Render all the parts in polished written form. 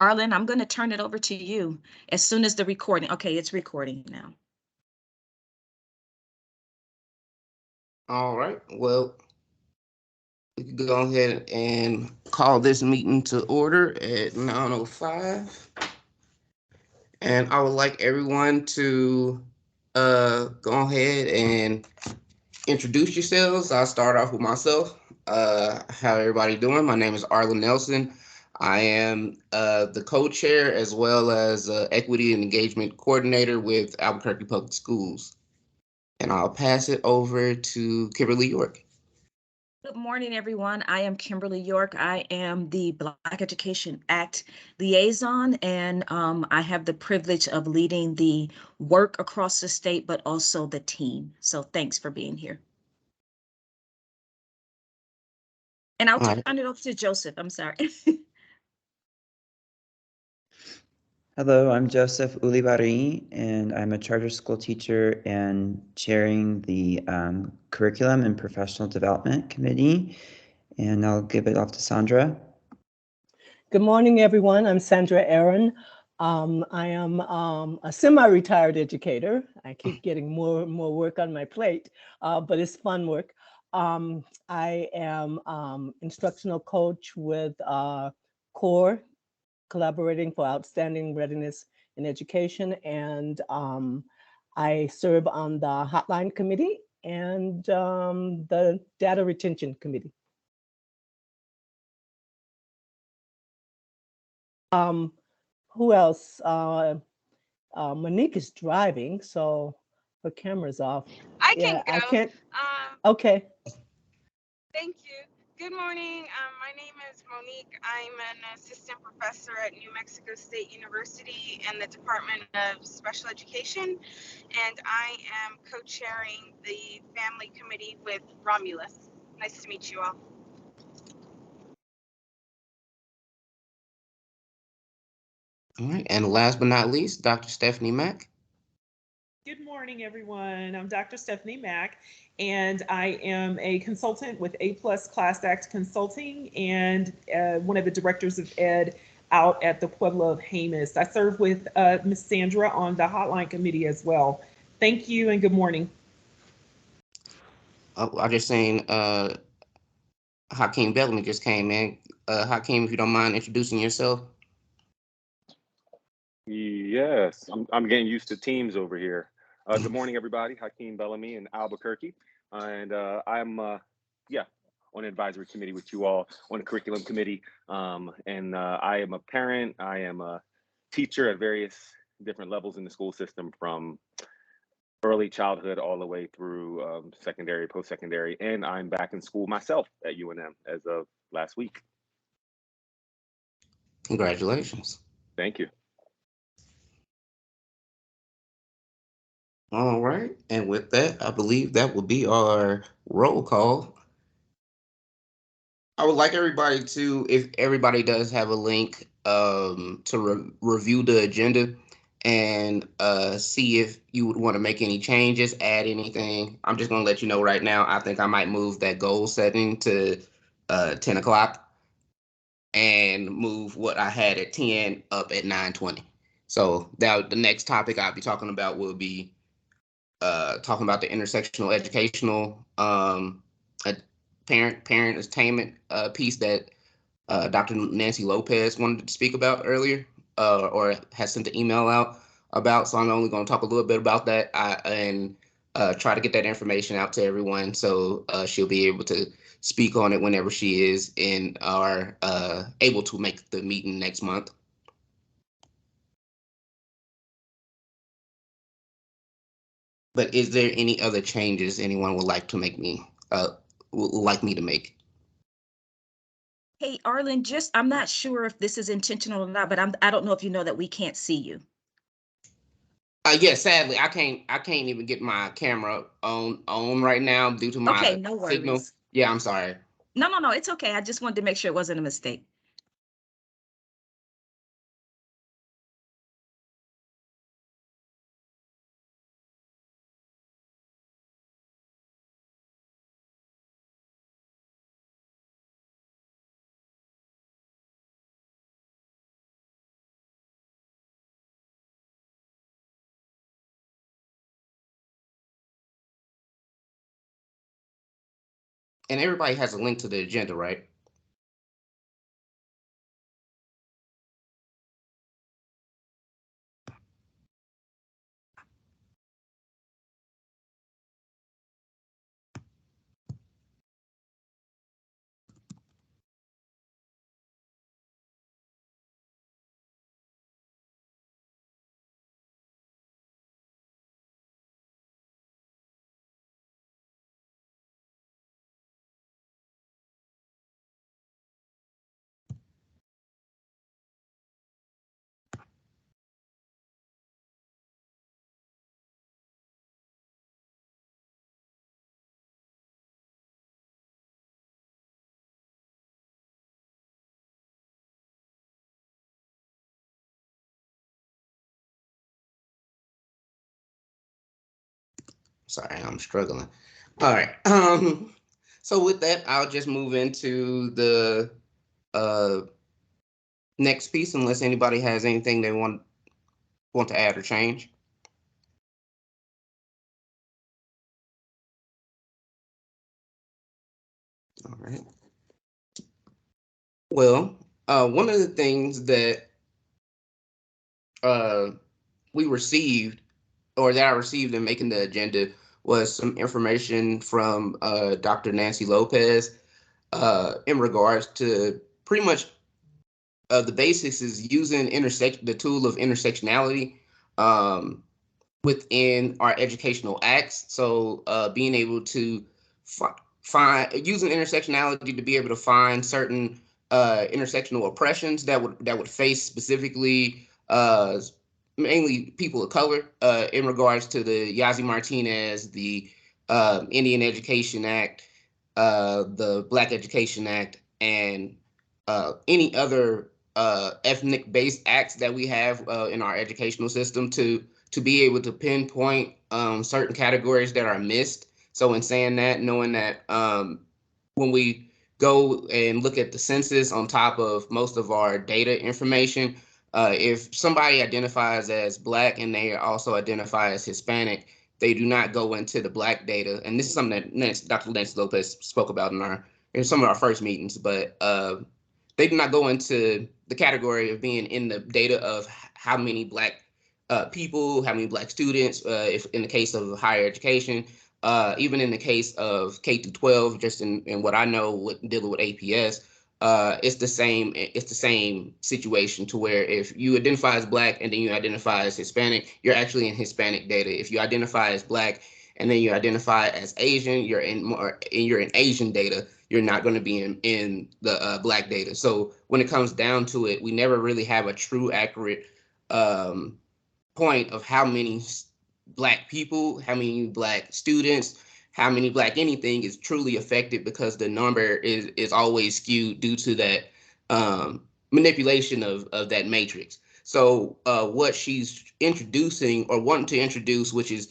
Arlen, I'm going to turn it over to you as soon as the recording. Okay, it's recording now. All right, well, we can go ahead and call this meeting to order at 9:05. And I would like everyone to go ahead and introduce yourselves. I'll start off with myself. How everybody doing? My name is Arlen Nelson. I am the co-chair as well as equity and engagement coordinator with Albuquerque Public Schools. And I'll pass it over to Kimberly York. Good morning, everyone. I am Kimberly York. I am the Black Education Act liaison, and I have the privilege of leading the work across the state, but also the team. So thanks for being here. And I'll turn it over to Joseph. I'm sorry. Hello, I'm Joseph Ulibarri, and I'm a charter school teacher and chairing the Curriculum and Professional Development Committee. And I'll give it off to Sandra. Good morning, everyone. I'm Sandra Aaron. I am a semi-retired educator. I keep getting more and more work on my plate, but it's fun work. I am instructional coach with CORE, Collaborating for Outstanding Readiness in Education, and I serve on the Hotline Committee and the Data Retention Committee. Who else? Monique is driving, so her camera's off. I can go. I can't. Okay. Thank you. Good morning. My name is Monique. I'm an assistant professor at New Mexico State University in the Department of Special Education, and I am co-chairing the Family Committee with Romulus. Nice to meet you all. All right, and last but not least, Dr. Stephanie Mack. Good morning, everyone. I'm Dr. Stephanie Mack, and I am a consultant with A+ Class Act Consulting and one of the directors of ed out at the Pueblo of Jemez. I serve with Ms. Sandra on the Hotline Committee as well. Thank you and good morning. I just seen Hakim Bellamy just came in. Hakim, if you don't mind introducing yourself. Yes, I'm getting used to teams over here. Good morning, everybody. Hakim Bellamy in Albuquerque, and I'm on the advisory committee with you all on the curriculum committee. And I am a parent. I am a teacher at various different levels in the school system, from early childhood all the way through secondary, post-secondary, and I'm back in school myself at UNM as of last week. Congratulations. Thank you. All right, and with that, I believe that will be our roll call. I would like everybody to, if everybody does have a link, to review the agenda and see if you would want to make any changes, add anything. I'm just going to let you know right now, I think I might move that goal setting to 10 o'clock and move what I had at 10 up at 9:20. So that the next topic I'll be talking about will be talking about the intersectional educational parent attainment piece that Dr. Nancy Lopez wanted to speak about earlier, or has sent an email out about. So I'm only going to talk a little bit about that and try to get that information out to everyone, so she'll be able to speak on it whenever she is in our able to make the meeting next month. But is there any other changes anyone would like to make to make? Hey, Arlen, I'm not sure if this is intentional or not, but I don't know if you know that we can't see you. Yeah, sadly, I can't even get my camera on right now due to my no worries. signal. Yeah, I'm sorry. No, it's okay. I just wanted to make sure it wasn't a mistake. And everybody has a link to the agenda, right? Sorry, I'm struggling. All right. So with that, I'll just move into the uh, next piece, unless anybody has anything they want to add or change. All right. Well, one of the things that uh, we received, or that I received in making the agenda, was some information from Dr. Nancy Lopez in regards to pretty much the basics is using the tool of intersectionality um, within our educational acts. So being able to find using intersectionality to be able to find certain intersectional oppressions that would face specifically mainly people of color in regards to the Yazzie Martinez, the Indian Education Act, the Black Education Act, and any other ethnic-based acts that we have in our educational system to be able to pinpoint certain categories that are missed. So in saying that, knowing that when we go and look at the census on top of most of our data information, if somebody identifies as Black and they also identify as Hispanic, they do not go into the Black data. And this is something that Dr. Nancy Lopez spoke about in some of our first meetings, but they do not go into the category of being in the data of how many Black people, how many Black students, if in the case of higher education, even in the case of K through 12, just in what I know dealing with APS, it's the same. It's the same situation to where if you identify as Black and then you identify as Hispanic, you're actually in Hispanic data. If you identify as Black and then you identify as Asian, you're in Asian data. You're not going to be in the Black data. So when it comes down to it, we never really have a true accurate point of how many Black people, how many Black students, how many Black anything is truly affected, because the number is always skewed due to that manipulation of that matrix. So what she's introducing or wanting to introduce, which is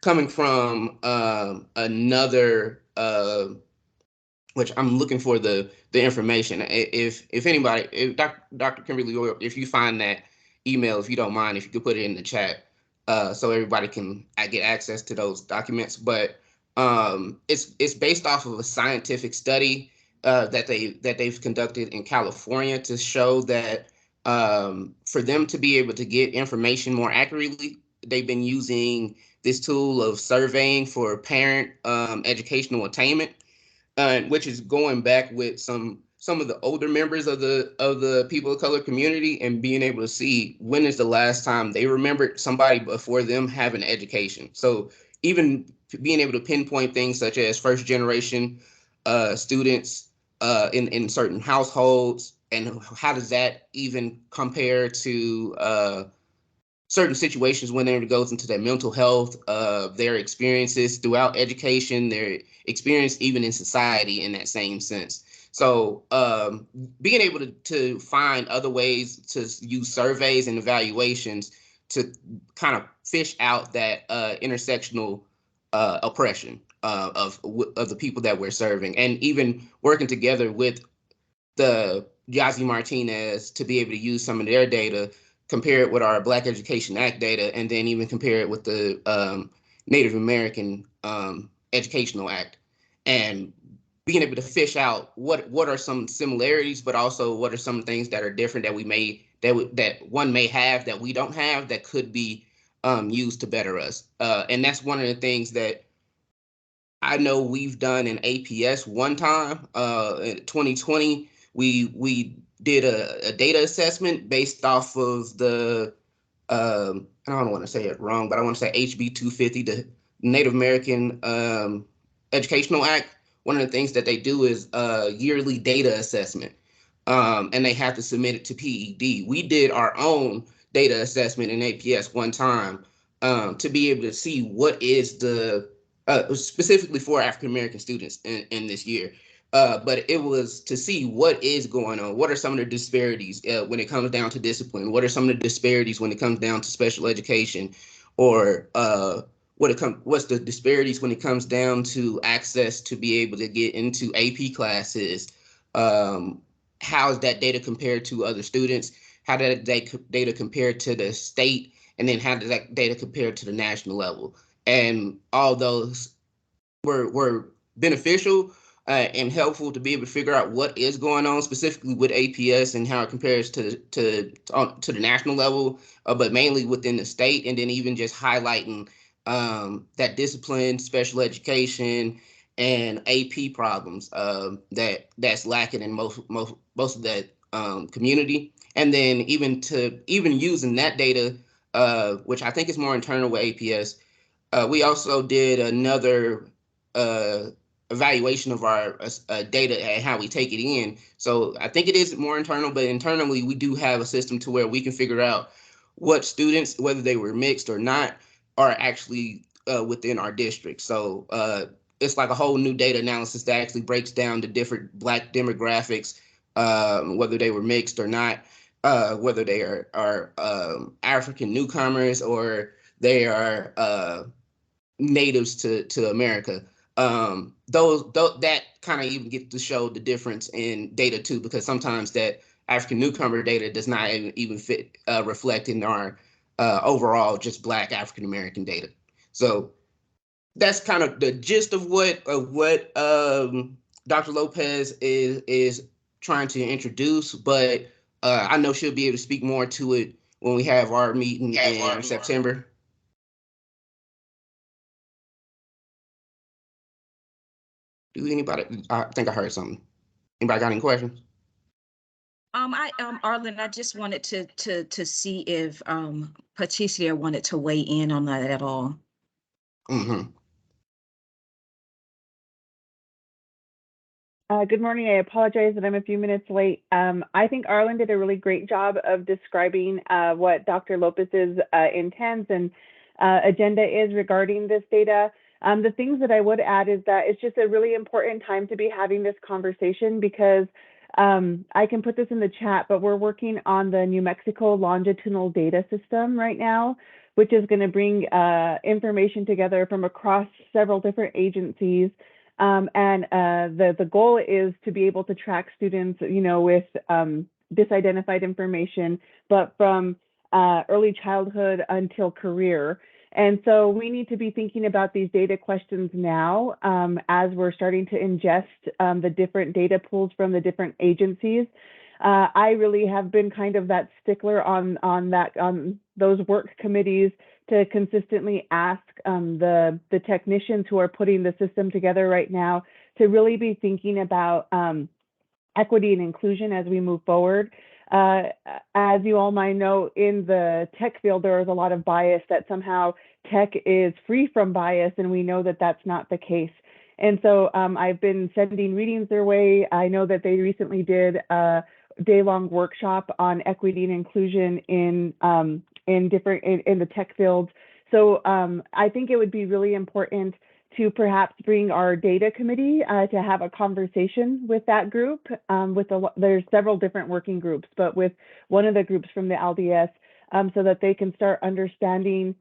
coming from another which I'm looking for the information. If anybody, if Dr. Kimberly York, if you find that email, if you don't mind, if you could put it in the chat, so everybody can get access to those documents. But it's based off of a scientific study that they've conducted in California to show that for them to be able to get information more accurately, they've been using this tool of surveying for parent educational attainment, which is going back with some of the older members of the people of color community and being able to see when is the last time they remembered somebody before them having an education. So even being able to pinpoint things such as first generation students in certain households, and how does that even compare to certain situations when it goes into their mental health, their experiences throughout education, their experience even in society in that same sense. So being able to find other ways to use surveys and evaluations to kind of fish out that intersectional oppression of the people that we're serving, and even working together with the Yazzie Martinez to be able to use some of their data, compare it with our Black Education Act data, and then even compare it with the Native American Educational Act, and being able to fish out what are some similarities, but also what are some things that are different that that one may have that we don't have that could be used to better us. And that's one of the things that I know we've done in APS one time. In 2020, we did a data assessment based off of the I don't want to say it wrong, but I want to say HB 250, the Native American Educational Act. One of the things that they do is yearly data assessment, and they have to submit it to PED. We did our own data assessment in APS one time to be able to see what is the specifically for African American students in this year. But it was to see what is going on. What are some of the disparities when it comes down to discipline? What are some of the disparities when it comes down to special education? Or what's the disparities when it comes down to access to be able to get into AP classes? How is that data compared to other students? How did that data compare to the state? And then how does that data compare to the national level? And all those were beneficial and helpful to be able to figure out what is going on specifically with APS and how it compares to the national level, but mainly within the state, and then even just highlighting that discipline, special education, and AP problems that's lacking in most of that community. And then even using that data, which I think is more internal with APS. We also did another evaluation of our data and how we take it in. So I think it is more internal, but internally we do have a system to where we can figure out what students, whether they were mixed or not, are actually within our district. So it's like a whole new data analysis that actually breaks down the different Black demographics, whether they were mixed or not, whether they are African newcomers or they are natives to America. That kind of even get to show the difference in data too, because sometimes that African newcomer data does not even fit reflect in our overall just Black African American data. So that's kind of the gist of what Dr. Lopez is trying to introduce, but I know she'll be able to speak more to it when we have our meeting in September. Do anybody? I think I heard something. Anybody got any questions? Arlen, I just wanted to see if Patricia wanted to weigh in on that at all. Mm-hmm. Good morning. I apologize that I'm a few minutes late. I think Arlen did a really great job of describing what Dr. Lopez's intents and agenda is regarding this data. The things that I would add is that it's just a really important time to be having this conversation because I can put this in the chat, but we're working on the New Mexico longitudinal data system right now, which is going to bring information together from across several different agencies. And the goal is to be able to track students, with disidentified information, but from early childhood until career. And so we need to be thinking about these data questions now as we're starting to ingest the different data pools from the different agencies. I really have been kind of that stickler on those work committees to consistently ask the technicians who are putting the system together right now to really be thinking about equity and inclusion as we move forward. As you all might know, in the tech field, there is a lot of bias that somehow tech is free from bias, and we know that that's not the case. And so I've been sending readings their way. I know that they recently did a day-long workshop on equity and inclusion in the tech field. So I think it would be really important to perhaps bring our data committee to have a conversation with that group. There's several different working groups, but with one of the groups from the LDS, so that they can start understanding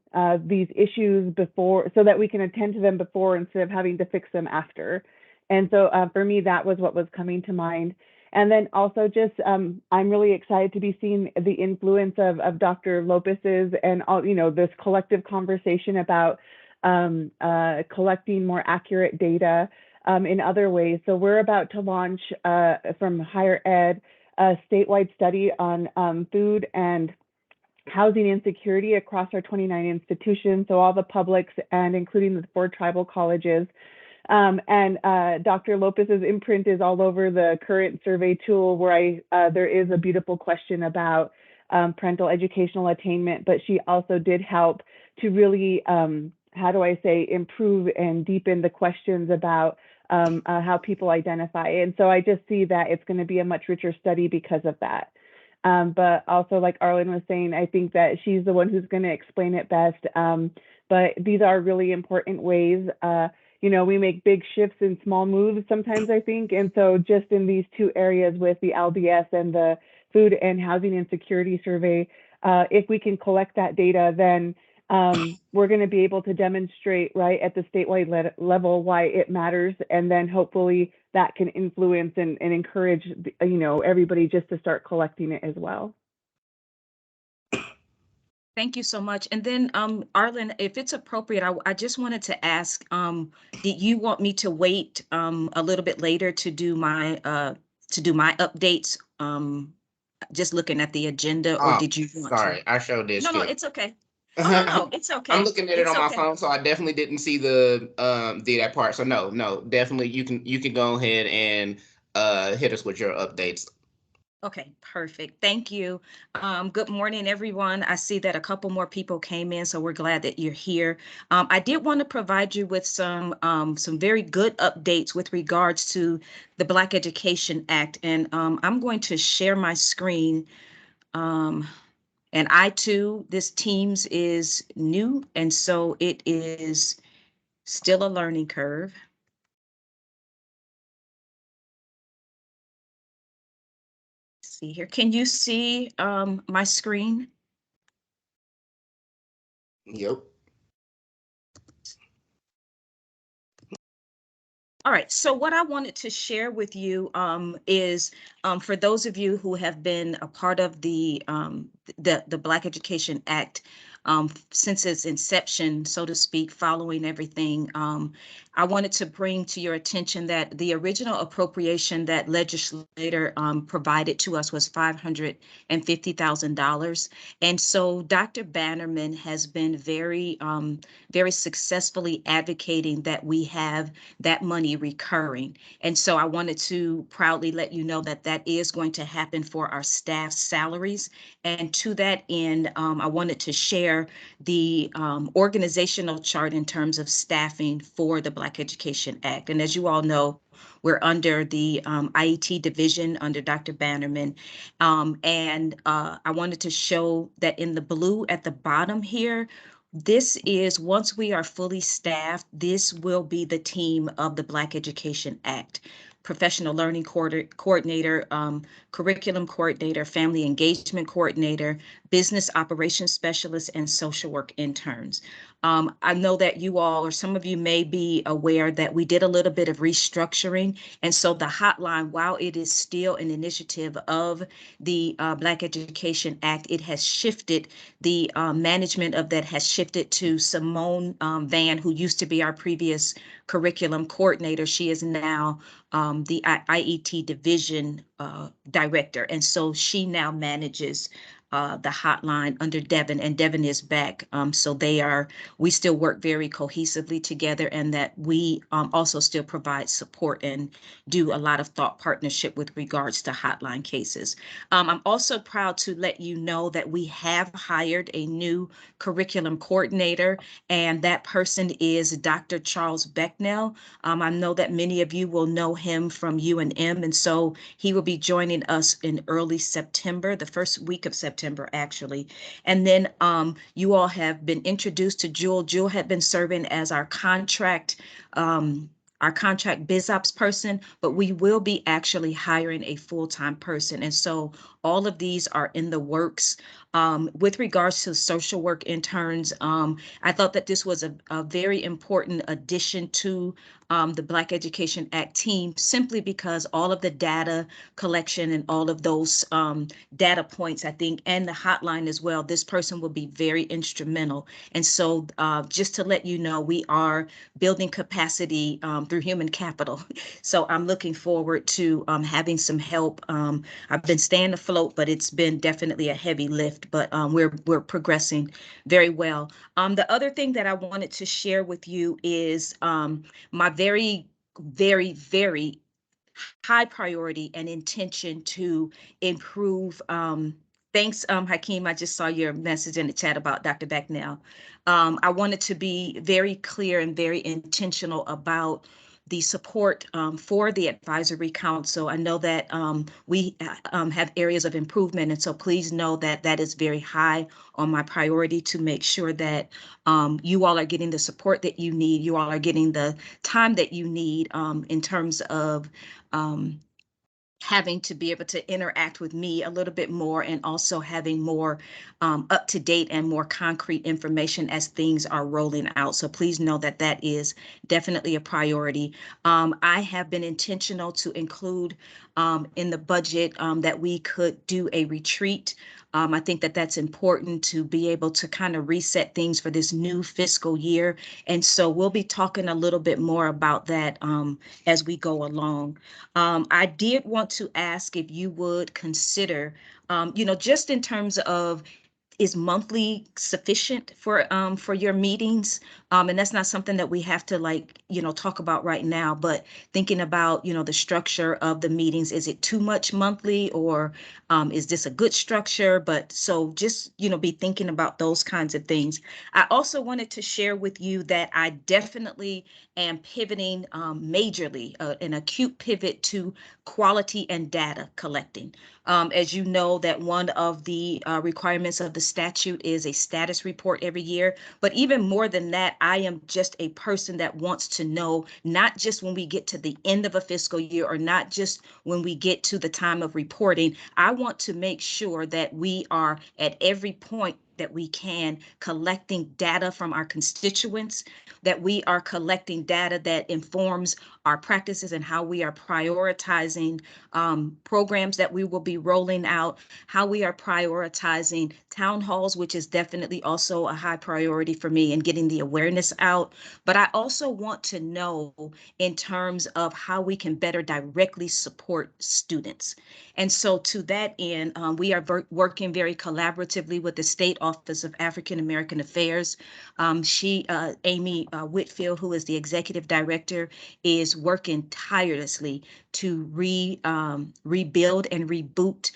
these issues before, so that we can attend to them before instead of having to fix them after. And so for me, that was what was coming to mind. And then also just, I'm really excited to be seeing the influence of Dr. Lopez's and all, this collective conversation about collecting more accurate data in other ways. So we're about to launch from higher ed a statewide study on food and housing insecurity across our 29 institutions, so all the publics and including the 4 tribal colleges. Dr. Lopez's imprint is all over the current survey tool, where there is a beautiful question about parental educational attainment, but she also did help to really, how do I say, improve and deepen the questions about how people identify. And so I just see that it's going to be a much richer study because of that. But also, like Arlen was saying, I think that she's the one who's going to explain it best. But these are really important ways. You know, we make big shifts in small moves sometimes, I think. And so just in these 2 areas with the LDS and the food and housing insecurity survey, if we can collect that data, then we're going to be able to demonstrate, right, at the statewide level why it matters. And then hopefully that can influence and encourage, you know, everybody just to start collecting it as well. Thank you so much. And then, Arlen, if it's appropriate, I just wanted to ask, did you want me to wait a little bit later to do my updates? Just looking at the agenda, or did you want sorry, to? I showed this. No, it's okay. Oh, no, it's okay. I'm looking at it It's on my okay. phone, so I definitely didn't see that part. So no, definitely you can go ahead and hit us with your updates. Okay, perfect. Thank you. Good morning, everyone. I see that a couple more people came in, so we're glad that you're here. I did want to provide you with some very good updates with regards to the Black Education Act, and I'm going to share my screen. And I too, this Teams is new, and so it is still a learning curve. See here, can you see my screen? Yep. All right, so what I wanted to share with you is for those of you who have been a part of the Black Education Act since its inception, so to speak, following everything, I wanted to bring to your attention that the original appropriation that legislator provided to us was $550,000. And so Dr. Bannerman has been very successfully advocating that we have that money recurring. And so I wanted to proudly let you know that that is going to happen for our staff salaries. And to that end, I wanted to share the organizational chart in terms of staffing for the Black Education Act. And as you all know, we're under the IET division under Dr. Bannerman. I wanted to show that in the blue at the bottom here, this is, once we are fully staffed, this will be the team of the Black Education Act. Professional learning coordinator, curriculum coordinator, family engagement coordinator, business operations specialist, and social work interns. I know that you all, or some of you may be aware that we did a little bit of restructuring. And so the hotline, while it is still an initiative of the Black Education Act, it has shifted, the management of that has shifted to Simone Van, who used to be our previous curriculum coordinator. She is now the IET division director. And so she now manages the hotline under Devin, and Devin is back. So we still work very cohesively together, and that we also still provide support and do a lot of thought partnership with regards to hotline cases. I'm also proud to let you know that we have hired a new curriculum coordinator, and that person is Dr. Charles Becknell. I know that many of you will know him from UNM, and so he will be joining us in early September, the first week of September, actually. And then you all have been introduced to Jewel. Jewel had been serving as our contract biz ops person, but we will be actually hiring a full-time person. And so all of these are in the works. With regards to social work interns, I thought that this was a very important addition to the Black Education Act team, simply because all of the data collection and all of those data points, I think, and the hotline as well, this person will be very instrumental. And so just to let you know, we are building capacity through human capital. So I'm looking forward to having some help. I've been staying afloat, but it's been definitely a heavy lift, but we're progressing very well. The other thing that I wanted to share with you is my very, very, very high priority and intention to improve. Thanks, Hakim. I just saw your message in the chat about Dr. Becknell. I wanted to be very clear and very intentional about the support for the advisory council. I know that we have areas of improvement, and so please know that that is very high on my priority to make sure that you all are getting the support that you need. You all are getting the time that you need in terms of having to be able to interact with me a little bit more, and also having more up-to-date and more concrete information as things are rolling out. So please know that that is definitely a priority. I have been intentional to include in the budget that we could do a retreat. I think that that's important to be able to kind of reset things for this new fiscal year. And so we'll be talking a little bit more about that as we go along. I did want to ask if you would consider, just in terms of, is monthly sufficient for your meetings? And that's not something that we have to talk about right now, but thinking about, the structure of the meetings, is it too much monthly, or is this a good structure? But so just, be thinking about those kinds of things. I also wanted to share with you that I definitely am pivoting majorly, an acute pivot to quality and data collecting. As you know, that one of the requirements of the statute is a status report every year. But even more than that, I am just a person that wants to know, not just when we get to the end of a fiscal year, or not just when we get to the time of reporting. I want to make sure that we are at every point that we can collecting data from our constituents, that we are collecting data that informs our practices and how we are prioritizing programs that we will be rolling out, how we are prioritizing town halls, which is definitely also a high priority for me, and getting the awareness out. But I also want to know in terms of how we can better directly support students. And so to that end, we are working very collaboratively with the State Office of African American Affairs. Amy Whitfield, who is the executive director, is working tirelessly to rebuild and reboot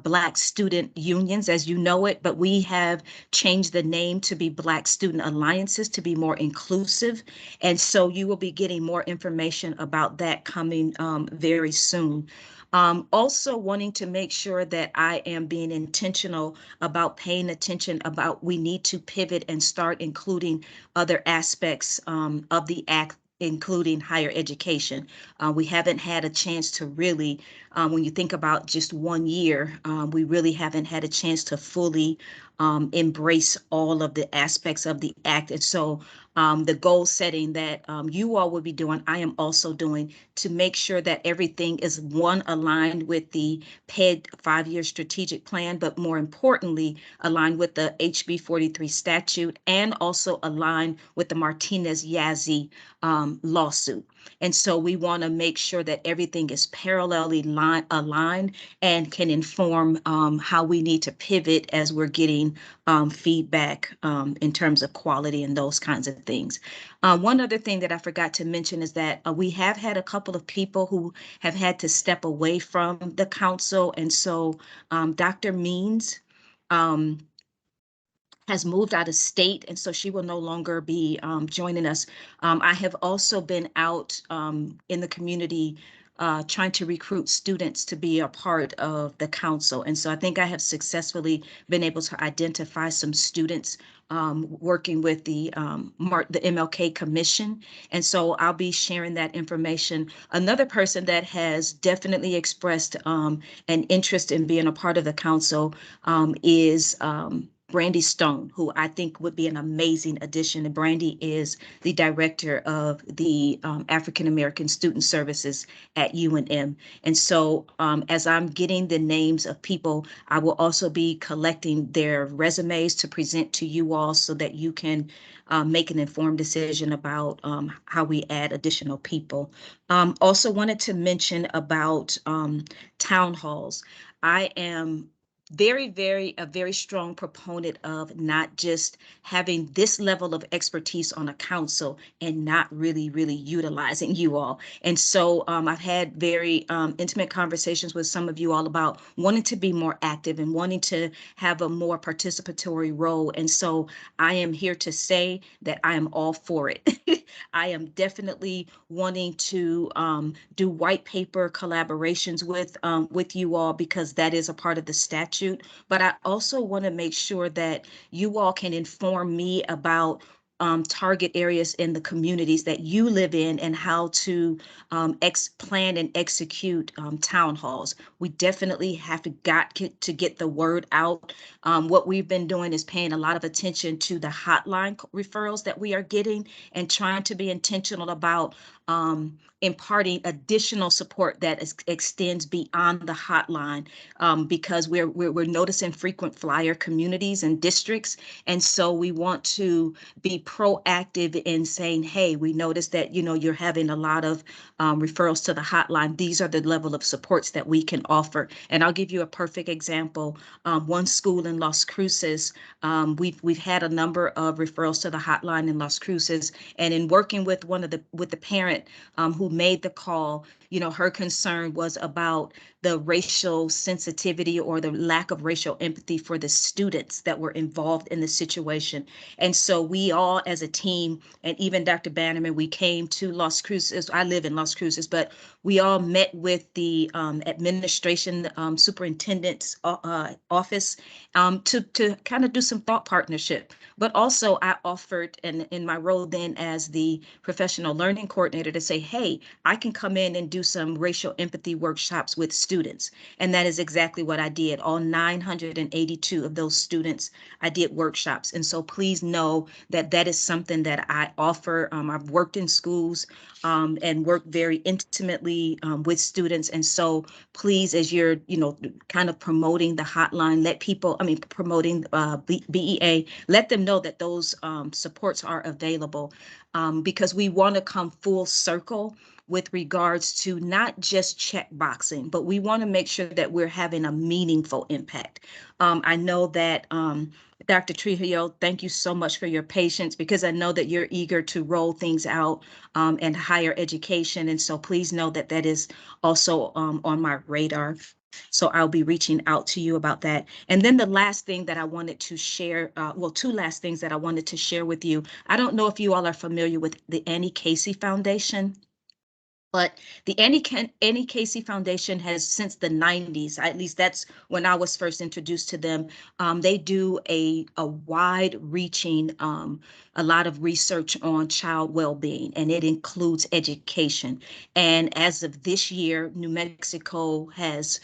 Black student unions, as you know it, but we have changed the name to be Black Student Alliances to be more inclusive. And so you will be getting more information about that coming very soon. Also wanting to make sure that I am being intentional about paying attention about, we need to pivot and start including other aspects of the act, including higher education. We haven't had a chance to really, when you think about just 1 year, we really haven't had a chance to fully embrace all of the aspects of the act. And so the goal setting that you all will be doing, I am also doing, to make sure that everything is, one, aligned with the PED 5-year strategic plan, but more importantly, aligned with the HB 43 statute, and also aligned with the Martinez-Yazzie lawsuit. And so we want to make sure that everything is parallelly aligned and can inform how we need to pivot as we're getting feedback in terms of quality and those kinds of things. One other thing that I forgot to mention is that we have had a couple of people who have had to step away from the council. And so Dr. Means has moved out of state, and so she will no longer be joining us. I have also been out in the community trying to recruit students to be a part of the council. And so I think I have successfully been able to identify some students working with the MLK Commission. And so I'll be sharing that information. Another person that has definitely expressed an interest in being a part of the council is Brandy Stone, who I think would be an amazing addition. And Brandy is the director of the African American Student Services at UNM. And so as I'm getting the names of people, I will also be collecting their resumes to present to you all so that you can make an informed decision about how we add additional people. Also wanted to mention about town halls. I am a very strong proponent of not just having this level of expertise on a council and not really utilizing you all. And so I've had very intimate conversations with some of you all about wanting to be more active and wanting to have a more participatory role. And so I am here to say that I am all for it. I am definitely wanting to do white paper collaborations with you all, because that is a part of the statute. But I also want to make sure that you all can inform me about target areas in the communities that you live in and how to plan and execute town halls. We definitely have to get the word out. What we've been doing is paying a lot of attention to the hotline referrals that we are getting and trying to be intentional about imparting additional support that extends beyond the hotline, because we're noticing frequent flyer communities and districts. And so we want to be proactive in saying, hey, we noticed that, you're having a lot of referrals to the hotline. These are the level of supports that we can offer. And I'll give you a perfect example. One school in Las Cruces, we've had a number of referrals to the hotline in Las Cruces, and in working with the parent who made the call, her concern was about the racial sensitivity or the lack of racial empathy for the students that were involved in the situation. And so we all as a team, and even Dr. Bannerman, we came to Las Cruces. I live in Las Cruces, but we all met with the administration superintendent's office to kind of do some thought partnership. But also I offered, and in my role then as the professional learning coordinator, to say, hey, I can come in and do some racial empathy workshops with students. And that is exactly what I did. All 982 of those students, I did workshops. And so please know that that is something that I offer. I've worked in schools and worked very intimately with students. And so please, as you're, kind of promoting the hotline, promoting BEA, let them know that those supports are available, because we want to come full circle with regards to not just check boxing, but we want to make sure that we're having a meaningful impact. I know that Dr. Trujillo, thank you so much for your patience, because I know that you're eager to roll things out and higher education. And so please know that that is also on my radar. So I'll be reaching out to you about that. And then the last thing that I wanted to share, two last things that I wanted to share with you. I don't know if you all are familiar with the Annie Casey Foundation, but the Annie Casey Foundation has, since the 90s, at least that's when I was first introduced to them, they do a wide-reaching, a lot of research on child well-being, and it includes education. And as of this year, New Mexico has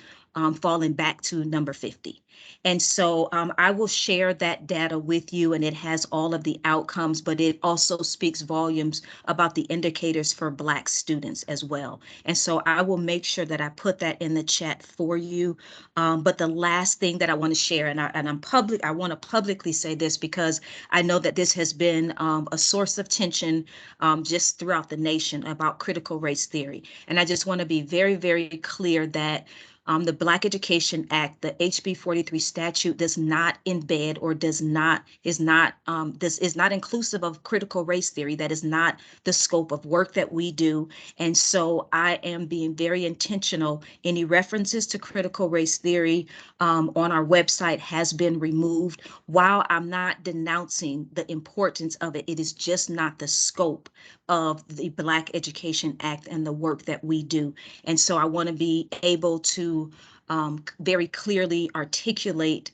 fallen back to number 50. And so I will share that data with you, and it has all of the outcomes, but it also speaks volumes about the indicators for Black students as well. And so I will make sure that I put that in the chat for you. But the last thing that I want to share, and I want to publicly say this, because I know that this has been a source of tension just throughout the nation about critical race theory. And I just want to be very, very clear that the Black Education Act, the HB 43 statute does not embed or is not inclusive of critical race theory. That is not the scope of work that we do. And so I am being very intentional. Any references to critical race theory on our website has been removed. While I'm not denouncing the importance of it, it is just not the scope of the Black Education Act and the work that we do. And so I want to be able to very clearly articulate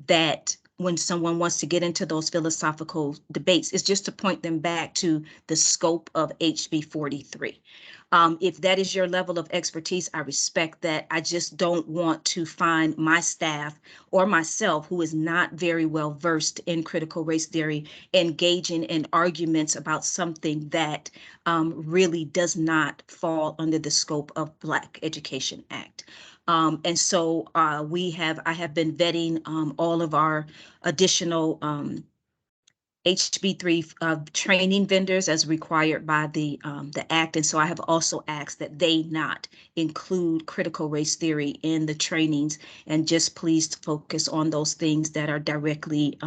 that when someone wants to get into those philosophical debates, it's just to point them back to the scope of HB 43. If that is your level of expertise, I respect that. I just don't want to find my staff or myself, who is not very well versed in critical race theory, engaging in arguments about something that really does not fall under the scope of Black Education Act. And so I have been vetting all of our additional HB3 training vendors as required by the Act. And so I have also asked that they not include critical race theory in the trainings, and just please focus on those things that are directly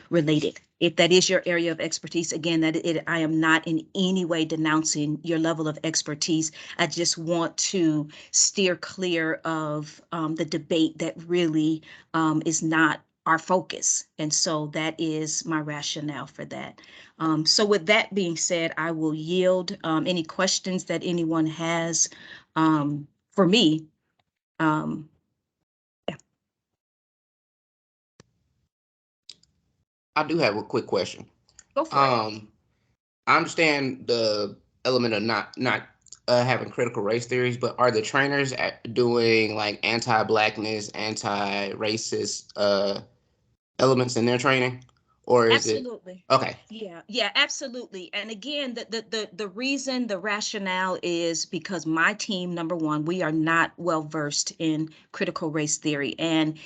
related. If that is your area of expertise, again, I am not in any way denouncing your level of expertise. I just want to steer clear of the debate that really is not our focus. And so that is my rationale for that. So with that being said, I will yield any questions that anyone has for me. Yeah. I do have a quick question. Go for it. I understand the element of not having critical race theories, but are the trainers doing like anti-Blackness, anti-racist elements in their training, or is Absolutely. it okay? Yeah, absolutely. And again, the reason, the rationale is because my team, number one, we are not well versed in critical race theory, and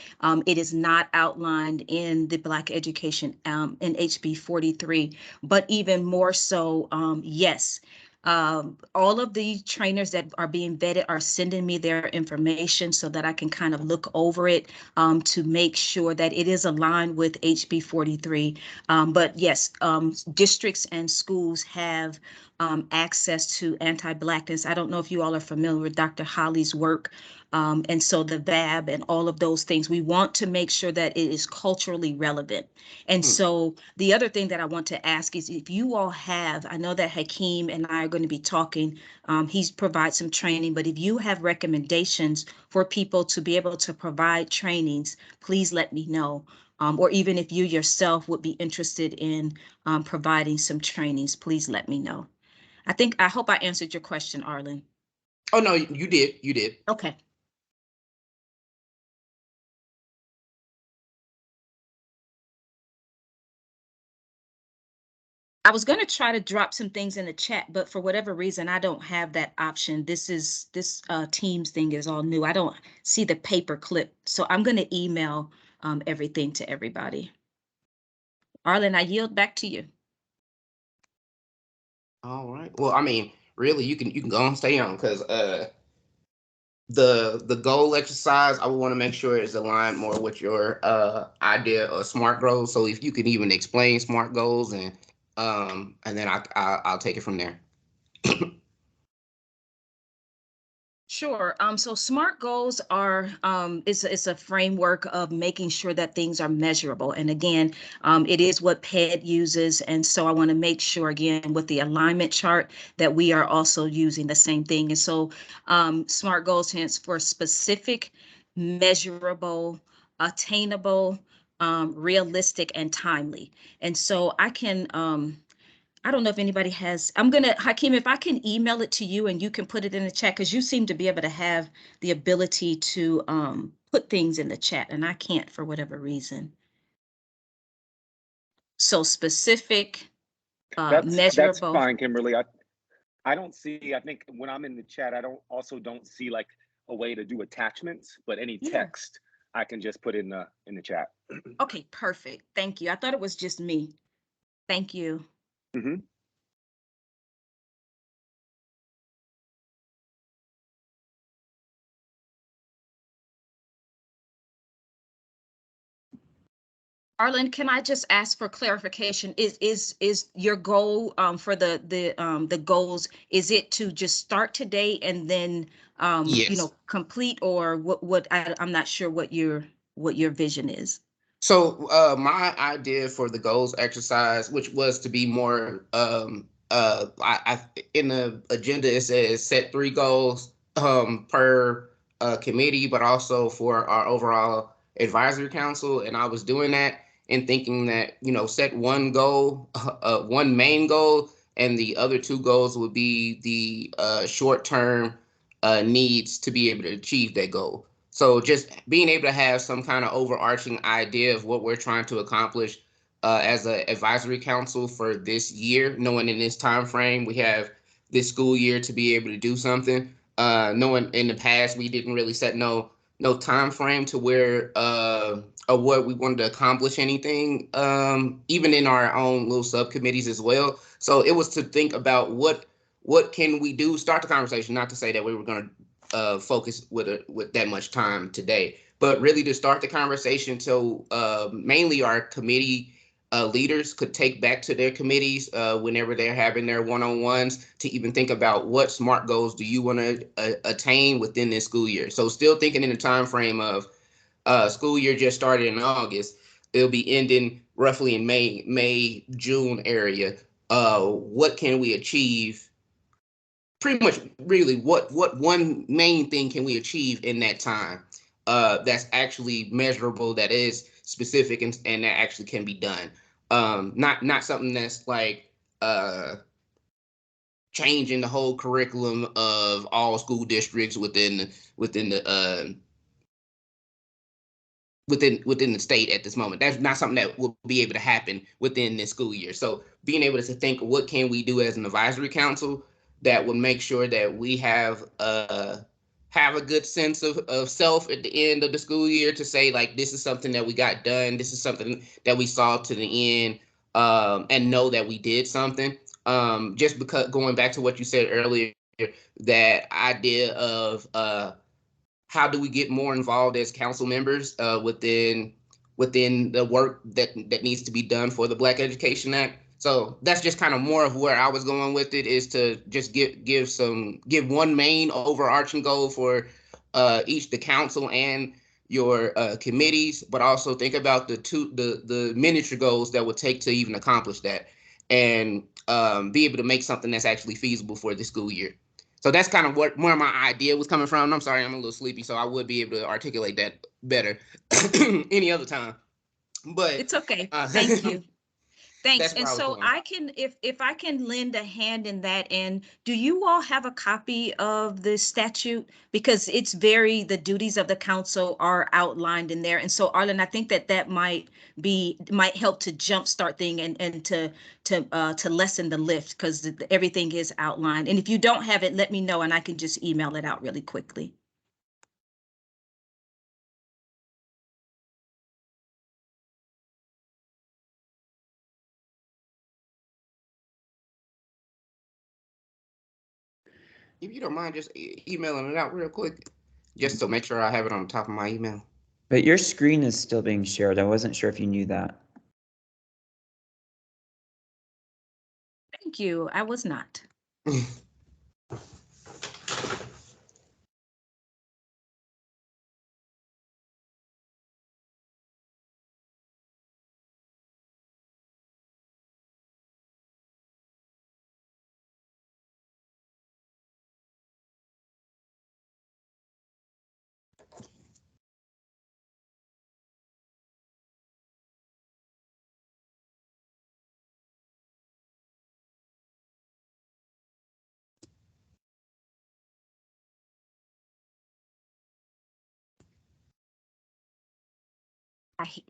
it is not outlined in the Black Education in HB 43. But even more so, yes. All of the trainers that are being vetted are sending me their information so that I can kind of look over it to make sure that it is aligned with HB 43. But yes, districts and schools have access to anti-Blackness. I don't know if you all are familiar with Dr. Holly's work. And so the VAB and all of those things, we want to make sure that it is culturally relevant. And so the other thing that I want to ask is if you all have, I know that Hakim and I are going to be talking, he's provided some training, but if you have recommendations for people to be able to provide trainings, please let me know. Or even if you yourself would be interested in providing some trainings, please let me know. I hope I answered your question, Arlen. Oh, no, you did. Okay. I was going to try to drop some things in the chat, but for whatever reason, I don't have that option. This Teams thing is all new. I don't see the paper clip. So I'm going to email everything to everybody. Arlen, I yield back to you. All right. Well, I mean, really, you can go and stay on, because the goal exercise, I would want to make sure is aligned more with your idea of SMART goals. So if you could even explain SMART goals, and then I'll take it from there. Sure. So SMART goals are it's a framework of making sure that things are measurable. And again, it is what PED uses. And so I want to make sure, again, with the alignment chart, that we are also using the same thing. And so SMART goals stands for specific, measurable, attainable, realistic, and timely. And so I can I don't know if anybody has, Hakim, if I can email it to you and you can put it in the chat, because you seem to be able to have the ability to put things in the chat, and I can't for whatever reason. So specific, That's measurable. fine, Kimberly. I don't see, I think when I'm in the chat, I don't see like a way to do attachments, but any text I can just put in the chat. Okay, perfect. Thank you. I thought it was just me. Thank you. Mm-hmm. Arlen, can I just ask for clarification? Is your goal for the goals, is it to just start today and then Yes. complete, or I'm not sure what your vision is. So my idea for the goals exercise, which was to be more I in the agenda it says set 3 goals per committee, but also for our overall advisory council. And I was doing that and thinking that, set one goal, one main goal, and the other 2 goals would be the short-term needs to be able to achieve that goal. So just being able to have some kind of overarching idea of what we're trying to accomplish as an advisory council for this year, knowing in this time frame we have this school year to be able to do something. Knowing in the past we didn't really set no time frame to where of what we wanted to accomplish anything, even in our own little subcommittees as well. So it was to think about what can we do, start the conversation, not to say that we were going to focus with that much time today, but really to start the conversation so mainly our committee leaders could take back to their committees whenever they're having their one-on-ones to even think about what SMART goals do you want to attain within this school year. So still thinking in the time frame of school year just started in August, it'll be ending roughly in May, June area. What can we achieve? Pretty much really what one main thing can we achieve in that time that's actually measurable, that is specific, and that actually can be done. Not something that's like changing the whole curriculum of all school districts within the within the state at this moment. That's not something that will be able to happen within this school year. So being able to think, what can we do as an advisory council that would make sure that we have a good sense of self at the end of the school year to say, like, this is something that we got done. This is something that we saw to the end, and know that we did something. Just because, going back to what you said earlier, that idea of how do we get more involved as council members within the work that needs to be done for the Black Education Act. So that's just kind of more of where I was going with it, is to just give one main overarching goal for each the council and your committees, but also think about the miniature goals that would take to even accomplish that, and be able to make something that's actually feasible for the school year. So that's kind of where my idea was coming from. I'm sorry, I'm a little sleepy, so I would be able to articulate that better any other time. But It's okay. Thank you. Thanks. That's where And I was so going. I can, if I can lend a hand in that, and do you all have a copy of the statute? Because the duties of the council are outlined in there. And so Arlen, I think that might help to jumpstart thing and to lessen the lift, because everything is outlined. And if you don't have it, let me know and I can just email it out really quickly. If you don't mind just emailing it out real quick, just to make sure I have it on the top of my email. But your screen is still being shared. I wasn't sure if you knew that. Thank you. I was not.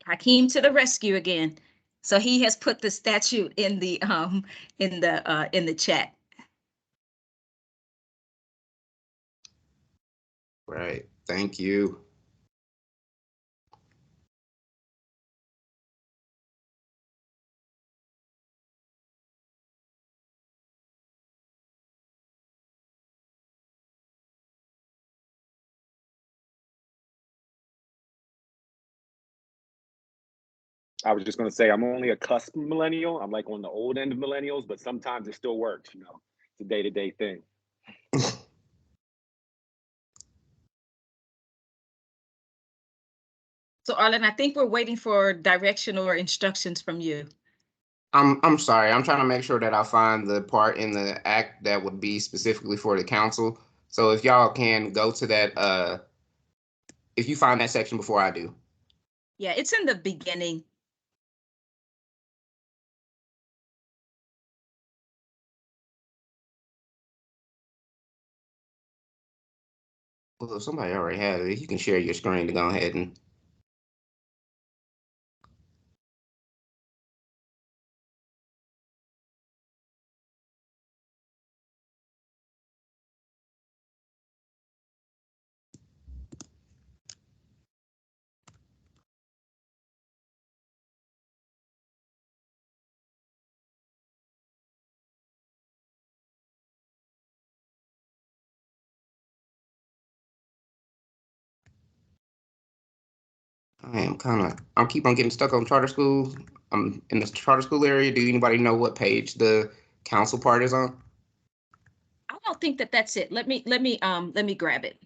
Hakim to the rescue again. So he has put the statute in the chat. Right. Thank you. I was just going to say, I'm only a cusp millennial. I'm like on the old end of millennials, but sometimes it still works, you know. It's a day-to-day thing. So Arlen, I think we're waiting for direction or instructions from you. I'm sorry. I'm trying to make sure that I find the part in the act that would be specifically for the council. So if y'all can go to that, if you find that section before I do. Yeah, it's in the beginning. Well, if somebody already has it, you can share your screen to go ahead and. I keep on getting stuck on charter school. I'm in the charter school area. Do anybody know what page the council part is on? I don't think that that's it. Let me grab it.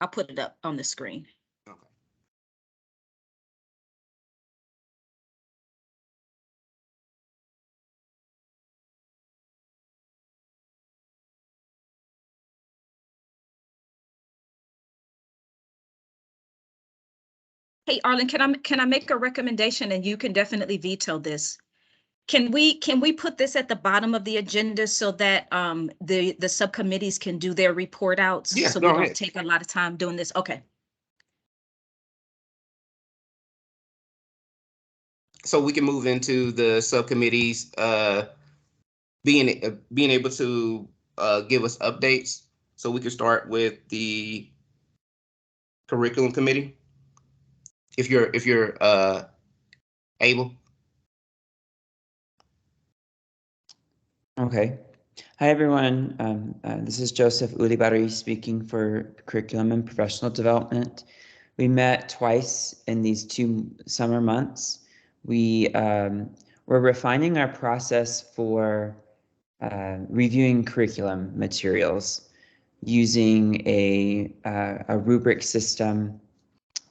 I'll put it up on the screen. Okay. Hey, Arlen, can I make a recommendation, and you can definitely veto this? Can we put this at the bottom of the agenda so that the subcommittees can do their report outs? Yeah, So go we don't ahead. take a lot of time doing this. Okay. So we can move into the subcommittees being able to give us updates. So we can start with the curriculum committee, if you're able. Okay. Hi, everyone. This is Joseph Ulibarri speaking for Curriculum and Professional Development. We met twice in these 2 summer months. We're refining our process for reviewing curriculum materials using a rubric system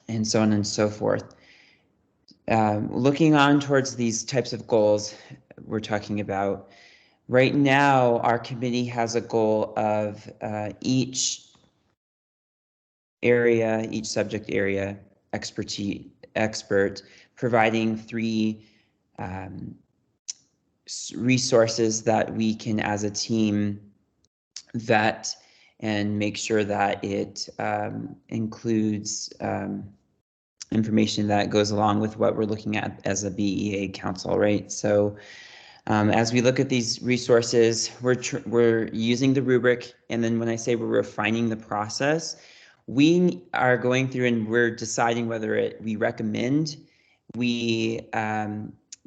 and so on and so forth. Looking on towards these types of goals we're talking about, right now, our committee has a goal of each subject area expert providing 3 resources that we can, as a team, vet and make sure that it includes information that goes along with what we're looking at as a BEA council, right? So as we look at these resources, we're using the rubric, and then when I say we're refining the process, we are going through and we're deciding whether we recommend we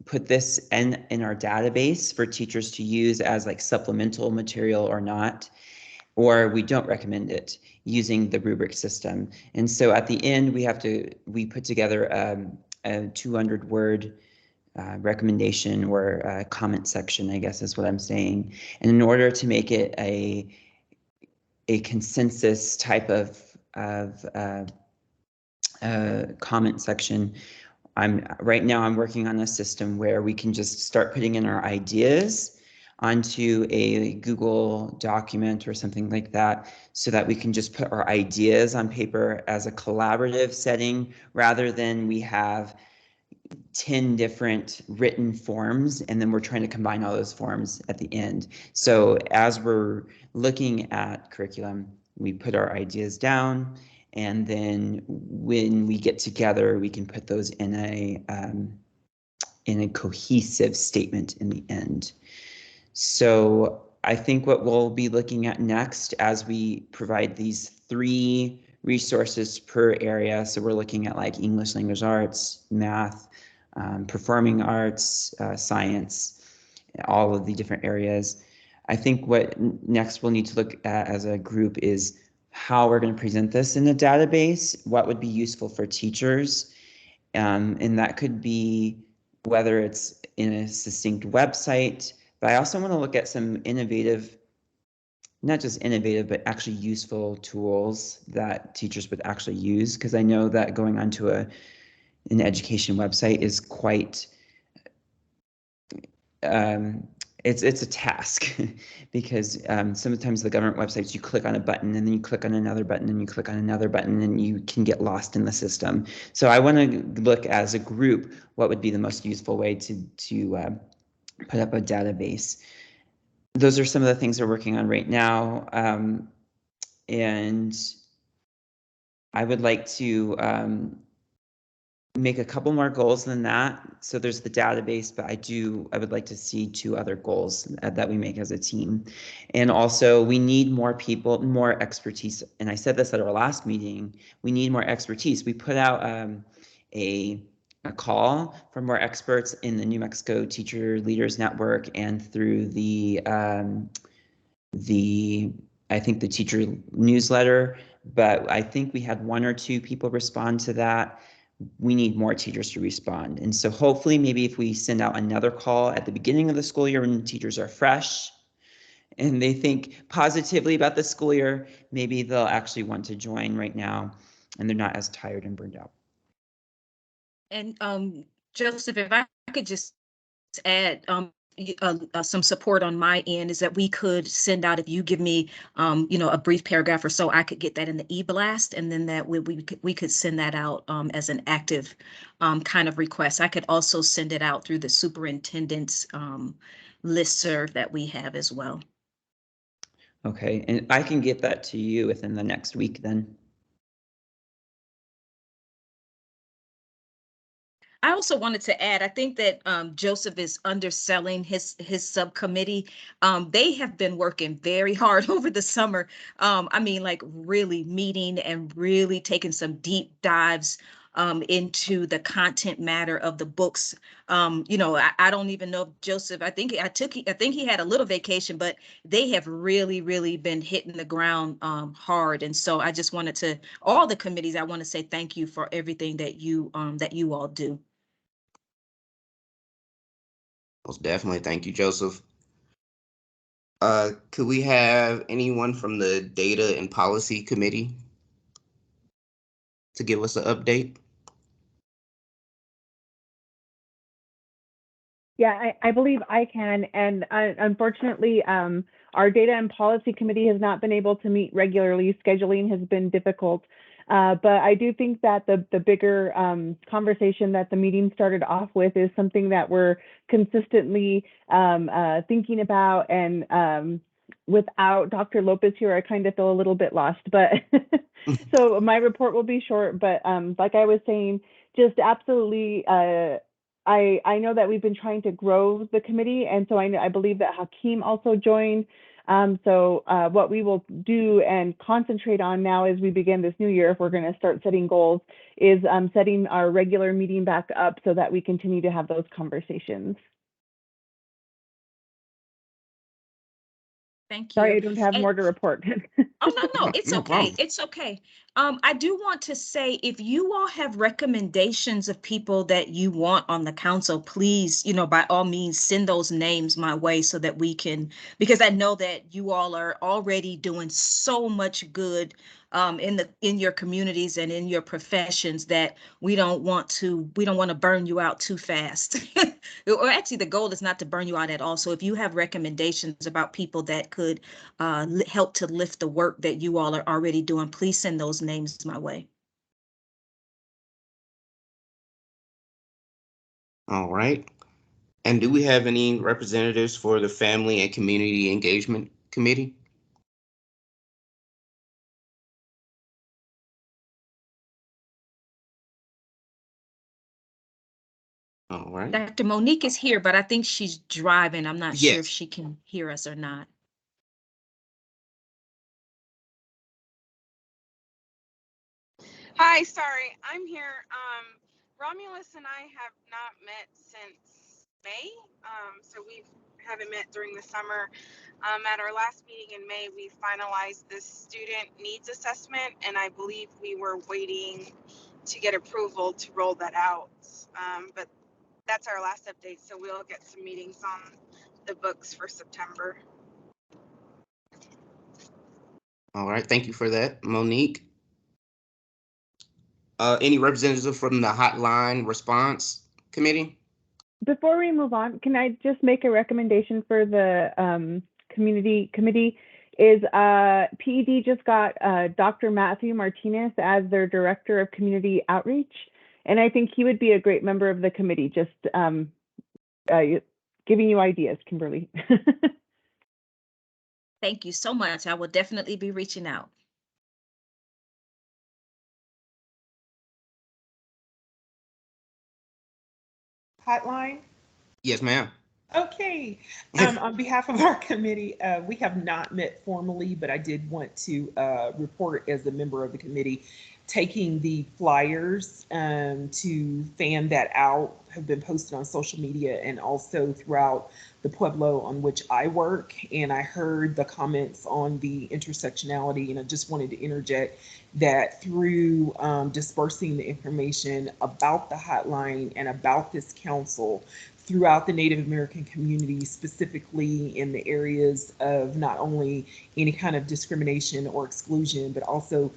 put this in our database for teachers to use as like supplemental material or not, or we don't recommend it using the rubric system. And so at the end, we put together a 200-word recommendation or comment section, I guess is what I'm saying. And in order to make it a consensus type of comment section, right now I'm working on a system where we can just start putting in our ideas onto a Google document or something like that, so that we can just put our ideas on paper as a collaborative setting, rather than we have 10 different written forms and then we're trying to combine all those forms at the end. So as we're looking at curriculum, we put our ideas down, and then when we get together, we can put those in a cohesive statement in the end. So I think what we'll be looking at next, as we provide these 3 resources per area, so we're looking at like English language arts, math, performing arts, science, all of the different areas. I think what next we'll need to look at as a group is how we're going to present this in a database, what would be useful for teachers, and that could be whether it's in a succinct website, but I also want to look at some innovative, not just innovative, but actually useful tools that teachers would actually use, because I know that going onto an education website is quite, it's a task because sometimes the government websites, you click on a button and then you click on another button and you click on another button and you can get lost in the system. So I want to look as a group what would be the most useful way to put up a database. Those are some of the things we're working on right now. And I would like to make a couple more goals than that. So there's the database, but I would like to see 2 other goals that we make as a team. And also we need more people, more expertise. And I said this at our last meeting, we need more expertise. We put out a call for more experts in the New Mexico Teacher Leaders Network and through the I think the teacher newsletter, but I think we had 1 or 2 people respond to that. We need more teachers to respond. And so hopefully maybe if we send out another call at the beginning of the school year when teachers are fresh and they think positively about the school year, maybe they'll actually want to join right now and they're not as tired and burned out. And Joseph, if I could just add some support on my end, is that we could send out, if you give me a brief paragraph or so, I could get that in the e-blast, and then that we could send that out as an active kind of request. I could also send it out through the superintendent's listserv that we have as well. Okay, and I can get that to you within the next week then. I also wanted to add, I think that Joseph is underselling his subcommittee. They have been working very hard over the summer. I mean, like really meeting and really taking some deep dives into the content matter of the books. I don't even know if Joseph, I think he had a little vacation, but they have really, really been hitting the ground hard. And so I just wanted to, all the committees, I want to say thank you for everything that you all do. Most definitely. Thank you, Joseph. Could we have anyone from the Data and Policy Committee to give us an update? Yeah, I believe I can. And unfortunately, our Data and Policy Committee has not been able to meet regularly. Scheduling has been difficult. But I do think that the bigger conversation that the meeting started off with is something that we're consistently thinking about. And without Dr. Lopez here, I kind of feel a little bit lost. But so my report will be short. But like I was saying, just absolutely, I know that we've been trying to grow the committee. And so I believe that Hakim also joined. So what we will do and concentrate on now as we begin this new year, if we're going to start setting goals, is setting our regular meeting back up so that we continue to have those conversations. Thank you. Sorry, I don't have more to report. Oh, no, it's No okay. problem. It's okay. I do want to say, if you all have recommendations of people that you want on the council, please, by all means, send those names my way so that we can, because I know that you all are already doing so much good in your communities and in your professions that we don't want to burn you out too fast. Or actually, the goal is not to burn you out at all. So if you have recommendations about people that could help to lift the work that you all are already doing, please send those names my way. All right. And do we have any representatives for the Family and Community Engagement Committee? All right. Dr. Monique is here, but I think she's driving. I'm not sure if Yes. she can hear us or not. Hi, sorry, I'm here. Romulus and I have not met since May, so we haven't met during the summer. At our last meeting in May, we finalized the student needs assessment, and I believe we were waiting to get approval to roll that out. But that's our last update. So we'll get some meetings on the books for September. All right, thank you for that, Monique. Any representative from the Hotline Response Committee? Before we move on, can I just make a recommendation for the community committee? Is PED just got Dr. Matthew Martinez as their director of community outreach, and I think he would be a great member of the committee. Just giving you ideas, Kimberly. Thank you so much. I will definitely be reaching out. Hotline? Yes, ma'am. Okay. On behalf of our committee, we have not met formally, but I did want to report as a member of the committee, taking the flyers to fan that out, have been posted on social media and also throughout the Pueblo on which I work. And I heard the comments on the intersectionality, and I just wanted to interject that through dispersing the information about the hotline and about this council throughout the Native American community, specifically in the areas of not only any kind of discrimination or exclusion, but also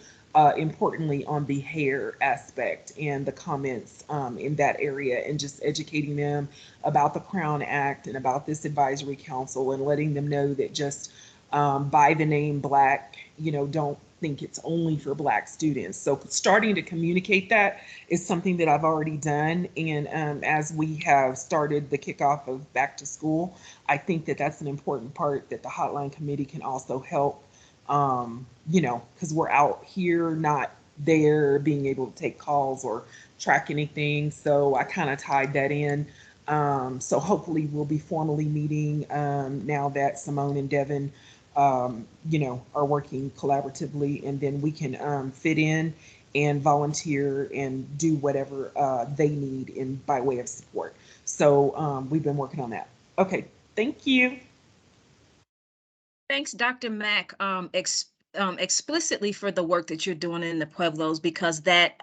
importantly on the hair aspect and the comments in that area, and just educating them about the Crown Act and about this advisory council, and letting them know that just by the name Black, don't think it's only for Black students. So starting to communicate that is something that I've already done. And as we have started the kickoff of back to school, I think that that's an important part that the Hotline Committee can also help, because we're out here, not there, being able to take calls or track anything. So I kind of tied that in. So hopefully we'll be formally meeting now that Simone and Devin are working collaboratively, and then we can fit in and volunteer and do whatever they need by way of support. So we've been working on that. Okay, thank you. Thanks, Dr. Mack, explicitly for the work that you're doing in the Pueblos, because that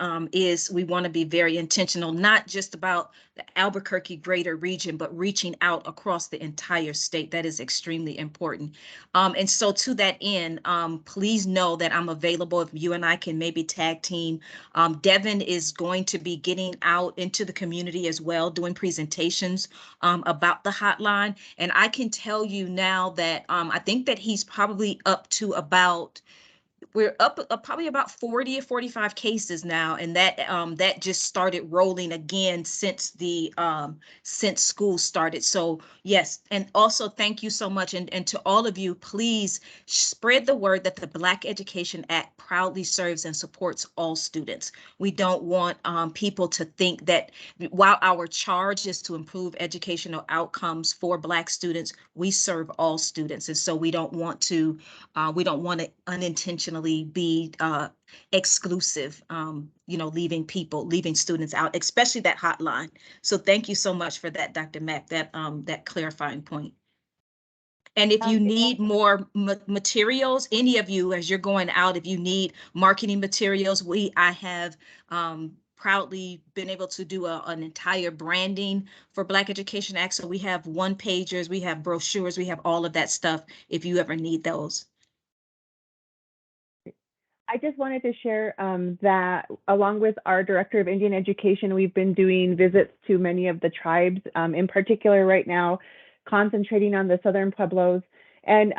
we want to be very intentional, not just about the Albuquerque greater region, but reaching out across the entire state. That is extremely important. And so to that end, please know that I'm available if you and I can maybe tag team. Devin is going to be getting out into the community as well, doing presentations about the hotline. And I can tell you now that I think that he's probably up to about, we're up probably about 40 or 45 cases now, and that just started rolling again since school started. So yes, and also thank you so much, and to all of you, please spread the word that the Black Education Act proudly serves and supports all students. We don't want people to think that while our charge is to improve educational outcomes for Black students, we serve all students, and so we don't want to unintentionally be exclusive, leaving students out, especially that hotline. So thank you so much for that, Dr. Mack, that clarifying point. And if you need more materials, any of you, as you're going out, if you need marketing materials, I have proudly been able to do an entire branding for Black Education Act. So we have one-pagers, we have brochures, we have all of that stuff if you ever need those. I just wanted to share that along with our Director of Indian Education, we've been doing visits to many of the tribes, in particular right now, concentrating on the Southern Pueblos, and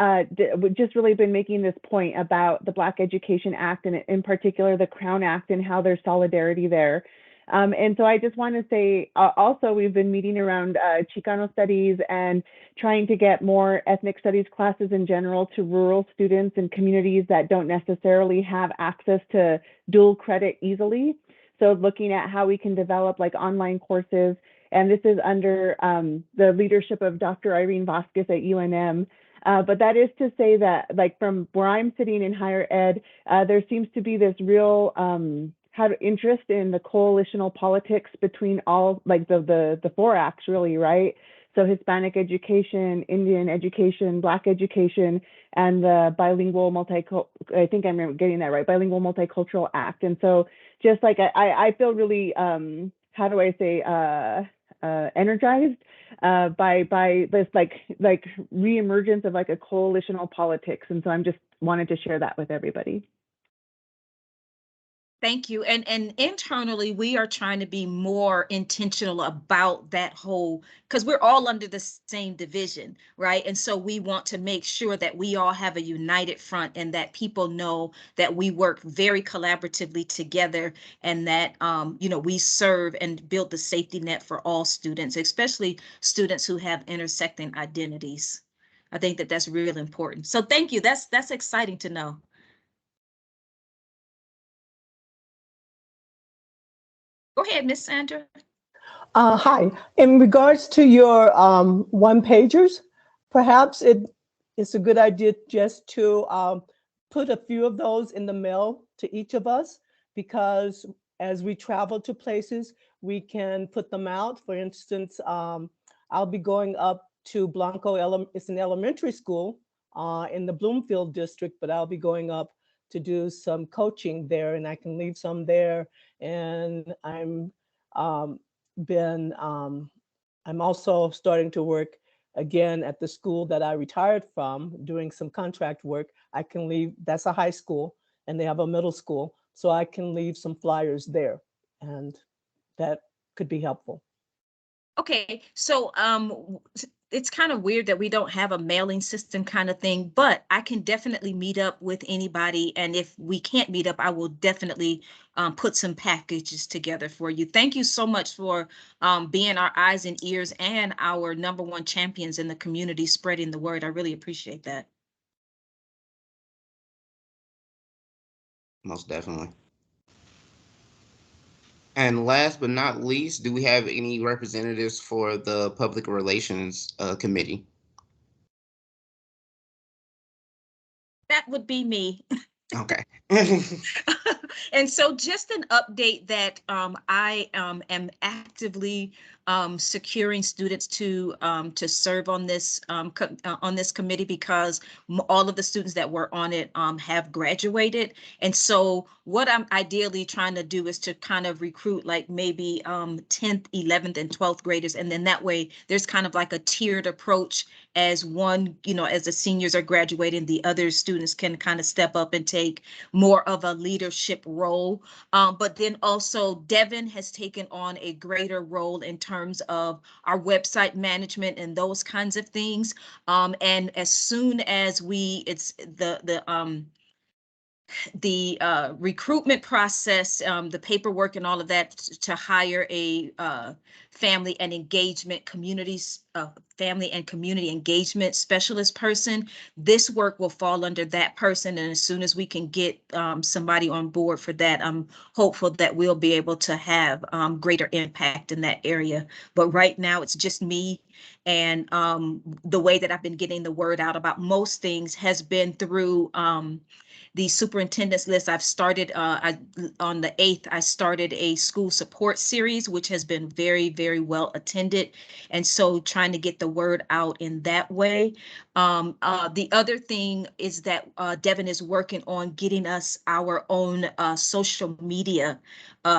we've just really been making this point about the Black Education Act, and in particular the Crown Act, and how there's solidarity there. And so I just want to say, also, we've been meeting around Chicano studies and trying to get more ethnic studies classes in general to rural students and communities that don't necessarily have access to dual credit easily. So looking at how we can develop like online courses. And this is under the leadership of Dr. Irene Vasquez at UNM. But that is to say that, like, from where I'm sitting in higher ed, there seems to be this real interest in the coalitional politics between all, like, the four acts, really, right? So Hispanic education, Indian education, Black education, and the bilingual I think I'm getting that right, bilingual multicultural act. And so just like I feel really, how do I say, energized by this like reemergence of like a coalitional politics. And so I'm just wanted to share that with everybody. Thank you. And internally, we are trying to be more intentional about that whole, because we're all under the same division, right? And so we want to make sure that we all have a united front and that people know that we work very collaboratively together and that, we serve and build the safety net for all students, especially students who have intersecting identities. I think that that's really important. So thank you. That's exciting to know. Go ahead, Miss Sandra. Hi. In regards to your one-pagers, perhaps it's a good idea just to put a few of those in the mail to each of us, because as we travel to places, we can put them out. For instance, I'll be going up to Blanco, it's an elementary school in the Bloomfield district, but I'll be going up to do some coaching there, and I can leave some there. And I'm also starting to work again at the school that I retired from, doing some contract work. I can leave, that's a high school, and they have a middle school, so I can leave some flyers there, and that could be helpful. Okay, so it's kind of weird that we don't have a mailing system kind of thing, but I can definitely meet up with anybody. And if we can't meet up, I will definitely put some packages together for you. Thank you so much for being our eyes and ears and our #1 champions in the community, spreading the word. I really appreciate that. Most definitely. And last but not least, do we have any representatives for the Public Relations Committee? That would be me. Okay. And so just an update that I am actively securing students to serve on this committee, because all of the students that were on it have graduated. And so what I'm ideally trying to do is to kind of recruit like maybe 10th, 11th, and 12th graders. And then that way there's kind of like a tiered approach. As one, as the seniors are graduating, the other students can kind of step up and take more of a leadership role. But then also Devin has taken on a greater role in terms of our website management and those kinds of things. And as soon as the recruitment process, the paperwork and all of that to hire a family and community engagement specialist person, this work will fall under that person. And as soon as we can get somebody on board for that, I'm hopeful that we'll be able to have greater impact in that area. But right now it's just me. And the way that I've been getting the word out about most things has been through the superintendent's list. I've started on the 8th, I started a school support series, which has been very, very well attended. And so trying to get the word out in that way. The other thing is that Devin is working on getting us our own social media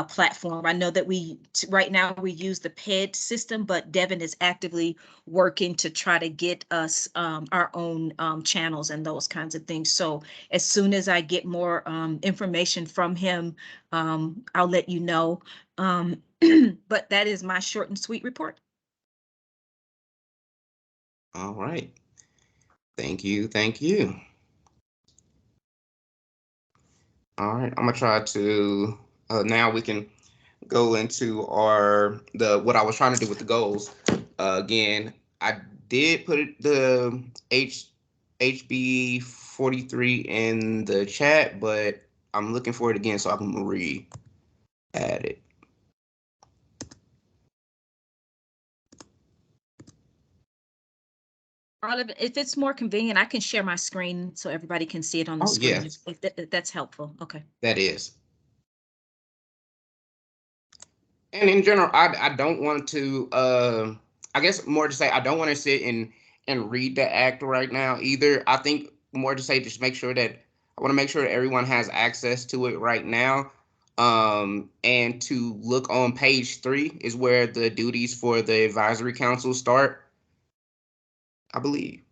platform. I know that right now we use the PED system, but Devin is actively working to try to get us our own channels and those kinds of things. So as soon as I get more information from him, I'll let you know. But that is my short and sweet report. All right. Thank you. Thank you. All right. I'm gonna try to now we can go into what I was trying to do with the goals. Again, I did put the HB 43 in the chat, but I'm looking for it again so I can re-add it. Arlen, if it's more convenient, I can share my screen so everybody can see it on the screen. Yes. If that's helpful. Okay. That is. And in general, I don't want to, I guess more to say, I don't want to sit and read the act right now either. I think more to say, just I want to make sure that everyone has access to it right now. And to look on page 3 is where the duties for the advisory council start, I believe.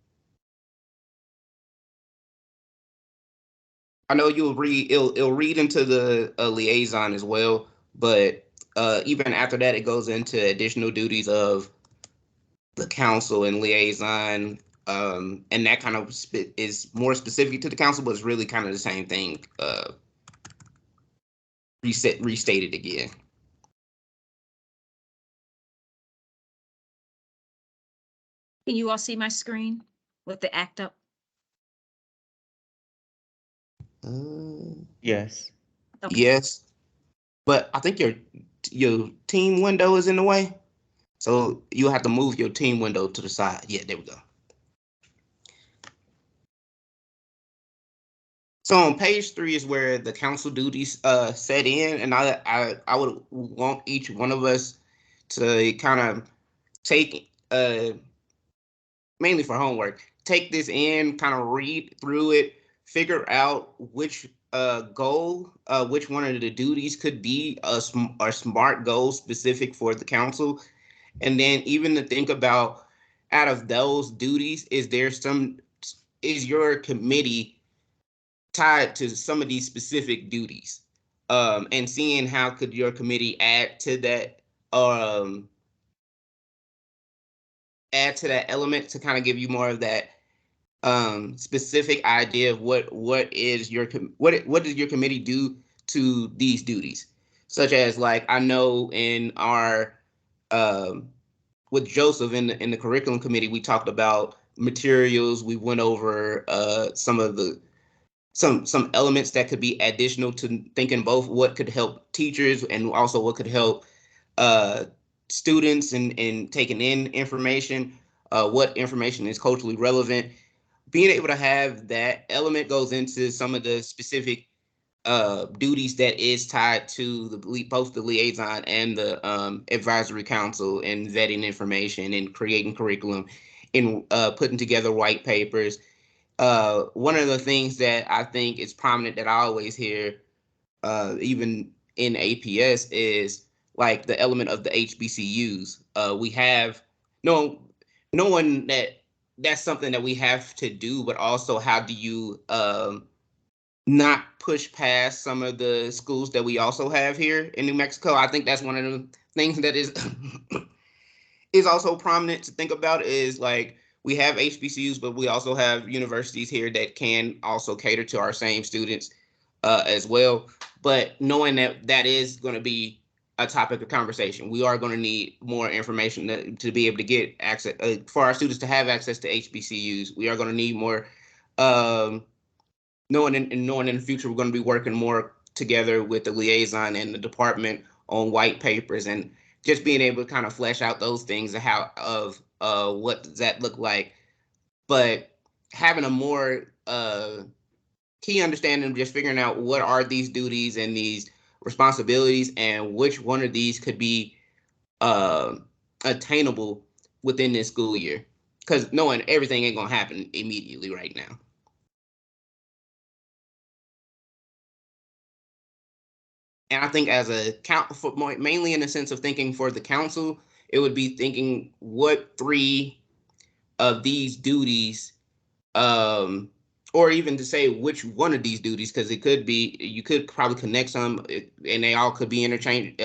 I know it'll read into the liaison as well, but even after that, it goes into additional duties of the council and liaison, and that kind of is more specific to the council, but it's really kind of the same thing, restated again. Can you all see my screen with the act up? Yes. Okay. Yes, but I think your team window is in the way, so you'll have to move your team window to the side. Yeah, there we go. So on page 3 is where the council duties set in, and I would want each one of us to kind of take mainly for homework, take this in, kind of read through it, figure out which goal, which one of the duties could be a smart goal specific for the council, and then even to think about, out of those duties, is your committee tied to some of these specific duties, and seeing how could your committee add to that, element to kind of give you more of that specific idea of what does your committee do to these duties, such as, like, I know in our with Joseph in the curriculum committee, we talked about materials. We went over some of the some elements that could be additional to thinking both what could help teachers and also what could help students in taking in information, what information is culturally relevant. Being able to have that element goes into some of the specific duties that is tied to both the liaison and the advisory council, and vetting information and creating curriculum and putting together white papers. One of the things that I think is prominent that I always hear, even in APS, is like the element of the HBCUs. We have knowing that that's something that we have to do, but also how do you not push past some of the schools that we also have here in New Mexico? I think that's one of the things that is is also prominent to think about, is like we have HBCUs, but we also have universities here that can also cater to our same students as well. But knowing that that is going to be a topic of conversation, we are going to need more information to be able to get access, for our students to have access to HBCUs. We are going to need more, knowing in the future we're going to be working more together with the liaison and the department on white papers, and just being able to kind of flesh out those things of what does that look like, but having a more key understanding of just figuring out what are these duties and these responsibilities, and which one of these could be attainable within this school year, because knowing everything ain't gonna happen immediately right now. And I think as a mainly in the sense of thinking for the council, it would be thinking what 3 of these duties, or even to say which one of these duties, because it could be, you could probably connect some, and they all could be intertwined,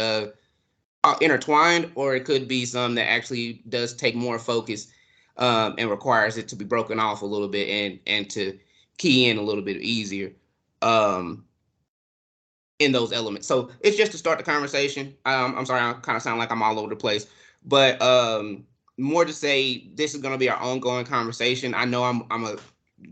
or it could be some that actually does take more focus, and requires it to be broken off a little bit, and to key in a little bit easier. In those elements. So it's just to start the conversation. I'm sorry, I kind of sound like I'm all over the place, but more to say this is going to be our ongoing conversation. I know I'm gonna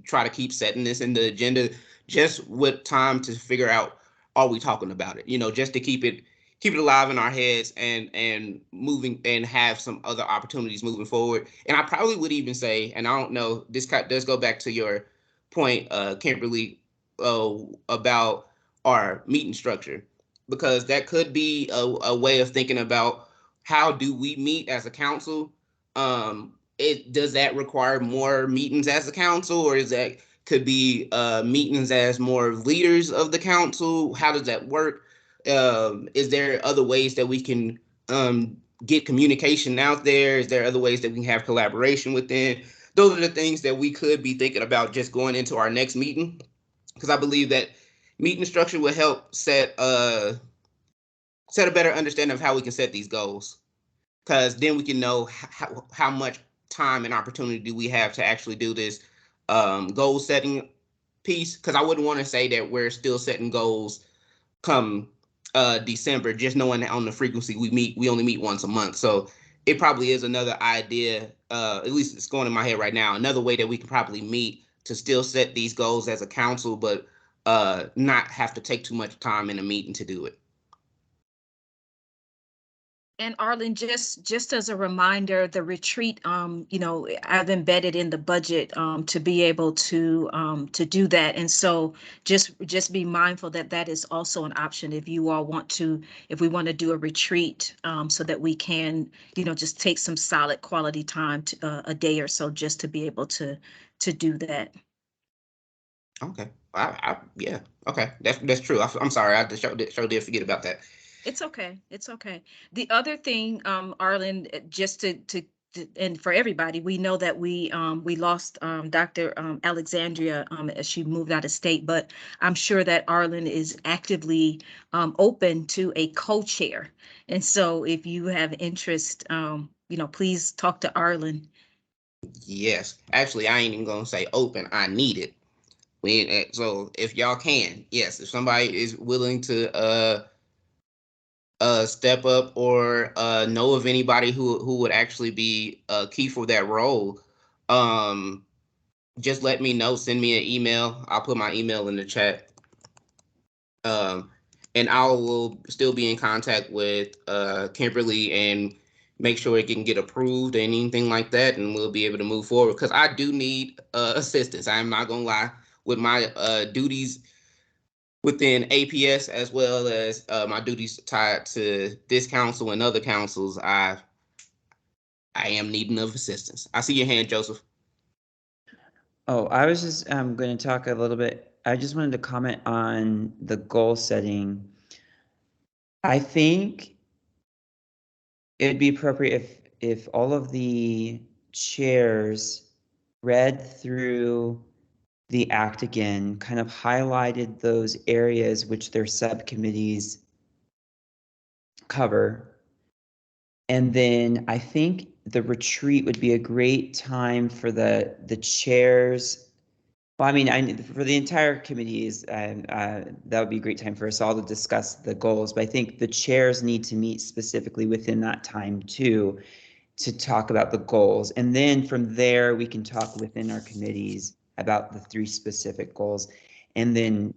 try to keep setting this in the agenda, just with time to figure out, are we talking about it? Just to keep it alive in our heads, and moving, and have some other opportunities moving forward. And I probably would even say, and I don't know, this does go back to your point, Kimberly, about our meeting structure, because that could be a way of thinking about, how do we meet as a council? Does that require more meetings as a council, or is that could be meetings as more leaders of the council? How does that work? Is there other ways that we can get communication out there? Is there other ways that we can have collaboration within? Those are the things that we could be thinking about just going into our next meeting, because I believe that meeting structure will help set a better understanding of how we can set these goals, because then we can know how much time and opportunity do we have to actually do this goal setting piece. Because I wouldn't want to say that we're still setting goals come December, just knowing that on the frequency we only meet once a month. So it probably is another idea, at least it's going in my head right now, another way that we can probably meet to still set these goals as a council, but not have to take too much time in a meeting to do it. And Arlen, just as a reminder, the retreat, you know, I've embedded in the budget to be able to do that. And so just be mindful that that is also an option if you all want to, if we want to do a retreat, so that we can, you know, just take some solid quality time to, a day or so, just to be able to do that. Okay. Yeah. Okay. That's true. I'm sorry. I just did forget about that. It's okay. It's okay. The other thing, Arlen, just and for everybody, we know that we lost Dr. Alexandria as she moved out of state, but I'm sure that Arlen is actively open to a co-chair. And so if you have interest, you know, please talk to Arlen. Yes. Actually, I ain't even gonna say open. I need it. So if y'all can, yes, if somebody is willing to step up or know of anybody who would actually be key for that role, just let me know. Send me an email. I'll put my email in the chat. And I will still be in contact with Kimberly and make sure it can get approved and anything like that, and we'll be able to move forward, because I do need assistance. I'm not gonna lie, with my duties within APS, as well as my duties tied to this council and other councils, I am needing of assistance. I see your hand, Joseph. Oh, I was just going to talk a little bit. I just wanted to comment on the goal setting. I think it'd be appropriate if all of the chairs read through the act again, kind of highlighted those areas which their subcommittees cover. And then I think the retreat would be a great time for the chairs. Well, I mean, for the entire committees, that would be a great time for us all to discuss the goals. But I think the chairs need to meet specifically within that time too, to talk about the goals. And then from there, we can talk within our committees about the 3 specific goals, and then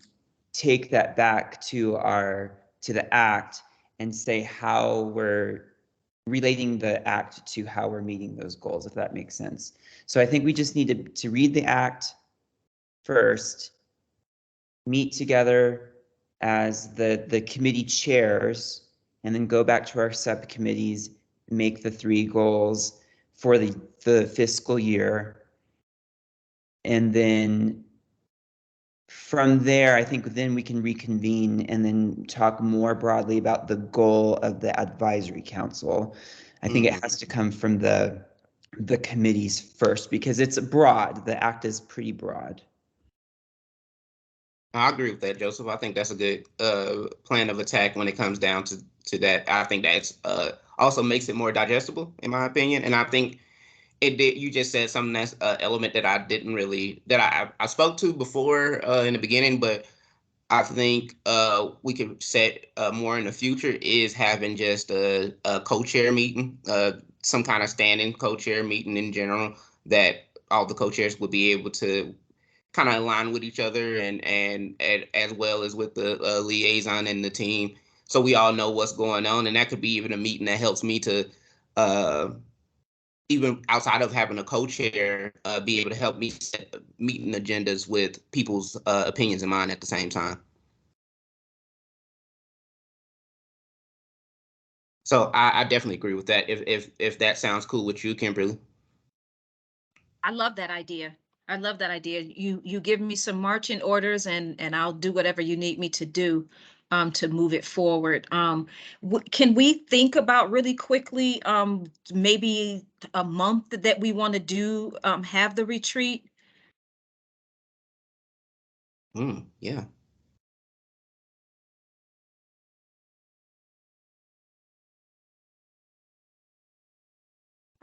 take that back to the act and say how we're relating the act to how we're meeting those goals, if that makes sense. So I think we just need to read the act first, meet together as the committee chairs, and then go back to our subcommittees, make the 3 goals for the fiscal year. And then from there, I think then we can reconvene and then talk more broadly about the goal of the advisory council. I think it has to come from the committees first, because it's broad. The act is pretty broad. I agree with that, Joseph. I think that's a good plan of attack when it comes down to that. I think that's also makes it more digestible, in my opinion. And I think it did. You just said something that's an element that I didn't really, that I spoke to before in the beginning, but I think we could set more in the future, is having just a co-chair meeting, some kind of standing co-chair meeting in general, that all the co-chairs would be able to kind of align with each other, and as well as with the liaison and the team, so we all know what's going on. And that could be even a meeting that helps me to even outside of having a co-chair, be able to help me set meeting agendas with people's opinions in mind at the same time. So I definitely agree with that. If that sounds cool with you, Kimberly. I love that idea. I love that idea. You give me some marching orders, and I'll do whatever you need me to do. to move it forward. Can we think about really quickly, maybe a month that we want to do, have the retreat? Yeah.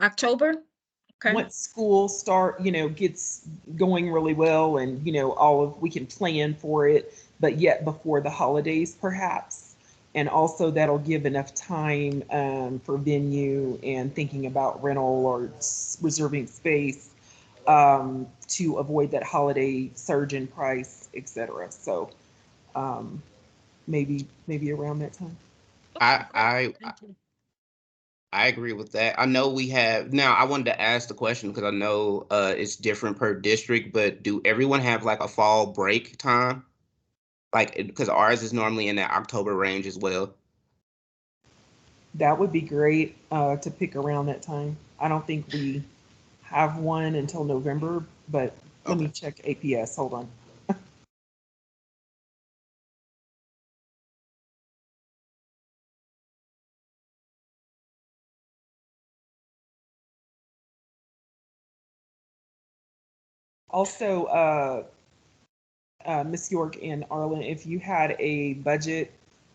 October? Okay. Once school gets going really well, and we can plan for it, but yet before the holidays perhaps. And also that'll give enough time for venue and thinking about rental or reserving space to avoid that holiday surge in price, etc. So maybe around that time. I agree with that. I know we have now. I wanted to ask the question because I know it's different per district, but do everyone have like a fall break time? Like, because ours is normally in that October range as well. That would be great to pick around that time. I don't think we have one until November, but let me check APS. Hold on. Also, Ms. York and Arlen, if you had a budget,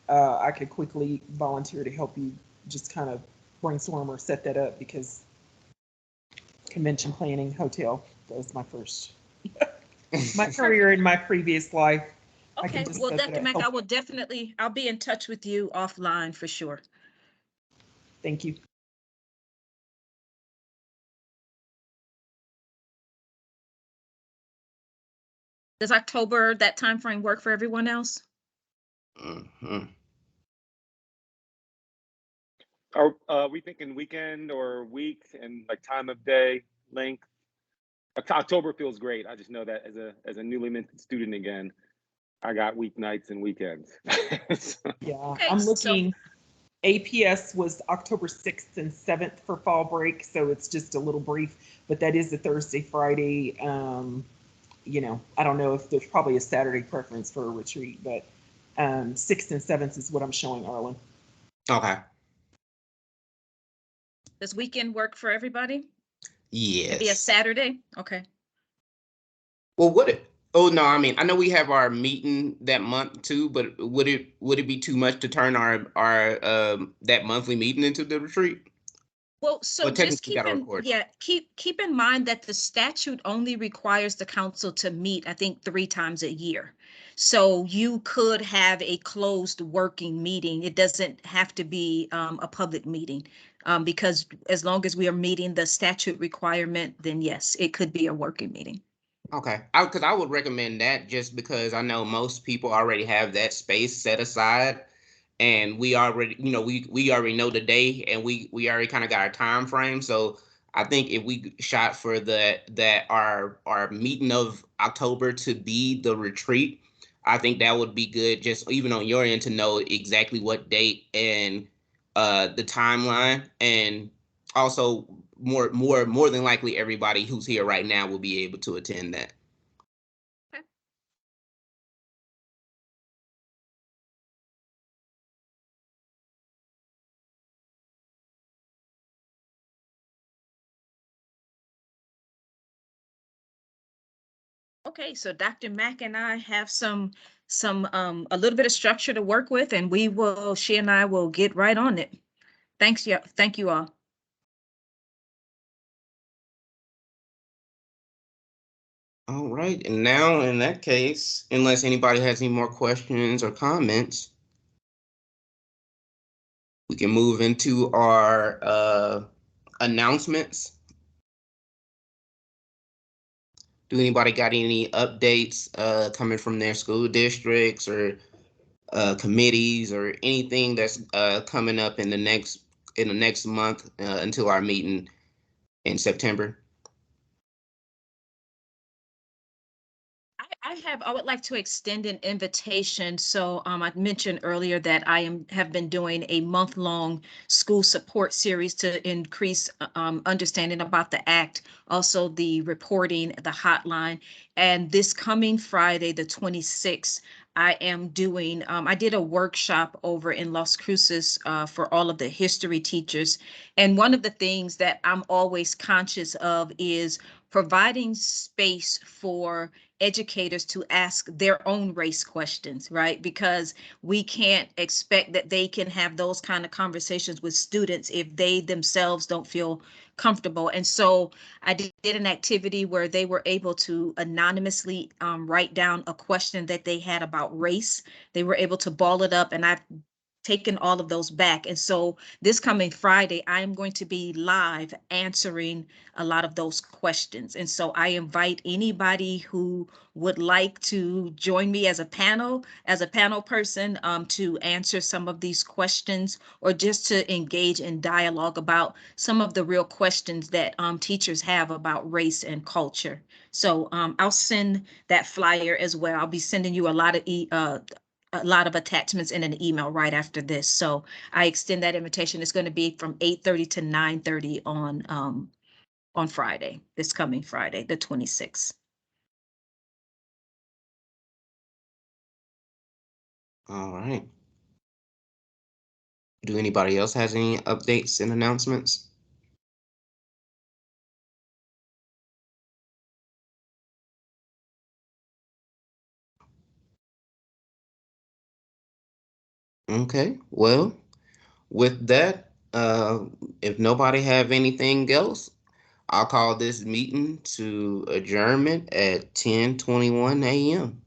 I could quickly volunteer to help you just kind of brainstorm or set that up, because convention planning, hotel, that was my first, my career in my previous life. Okay, well, Dr. Mack, I'll be in touch with you offline for sure. Thank you. Does October, that time frame, work for everyone else? Are we thinking weekend or week and like time of day, length? October feels great. I just know that as a newly minted student again, I got weeknights and weekends. Yeah, okay, I'm looking. APS was October 6th and 7th for fall break, so it's just a little brief, but that is a Thursday, Friday. I don't know if there's probably a Saturday preference for a retreat, but 6th and 7th is what I'm showing, Arlen. Okay. Does weekend work for everybody? Yes. Maybe a Saturday? Okay. Well, I mean, I know we have our meeting that month too, but would it be too much to turn our that monthly meeting into the retreat? Well, so just keep in mind that the statute only requires the council to meet, I think, 3 times a year. So you could have a closed working meeting. It doesn't have to be a public meeting, because as long as we are meeting the statute requirement, then yes, it could be a working meeting. Okay, because I would recommend that, just because I know most people already have that space set aside, and we already, we already know the day, and we already kind of got our time frame. So I think if we shot for our meeting of October to be the retreat, I think that would be good, just even on your end, to know exactly what date and the timeline, and also more than likely everybody who's here right now will be able to attend that. Okay. Okay, so Dr. Mack and I have a little bit of structure to work with, and she and I will get right on it. Thank you all. All right, and now in that case, unless anybody has any more questions or comments, we can move into our announcements. Do anybody got any updates coming from their school districts or committees or anything that's coming up in the next month until our meeting in September? I would like to extend an invitation. So I mentioned earlier that I have been doing a month-long school support series to increase understanding about the Act, also the reporting, the hotline. And this coming Friday, the 26th, I am doing, I did a workshop over in Las Cruces for all of the history teachers. And one of the things that I'm always conscious of is providing space for educators to ask their own race questions, right? Because we can't expect that they can have those kind of conversations with students if they themselves don't feel comfortable. And so I did an activity where they were able to anonymously write down a question that they had about race. They were able to ball it up, and I've taken all of those back. And so this coming Friday, I am going to be live answering a lot of those questions. And so I invite anybody who would like to join me as a panel person to answer some of these questions, or just to engage in dialogue about some of the real questions that teachers have about race and culture. So I'll send that flyer as well. I'll be sending you a lot of attachments in an email right after this. So I extend that invitation. It's going to be from 8:30 to 9:30 on Friday, this coming Friday, the 26th. All right. Do anybody else has any updates and announcements? Okay, well, with that, if nobody have anything else, I'll call this meeting to adjournment at 10:21 a.m.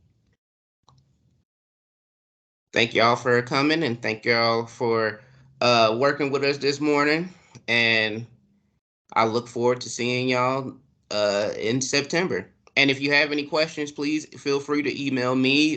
Thank y'all for coming, and thank y'all for working with us this morning. And I look forward to seeing y'all in September. And if you have any questions, please feel free to email me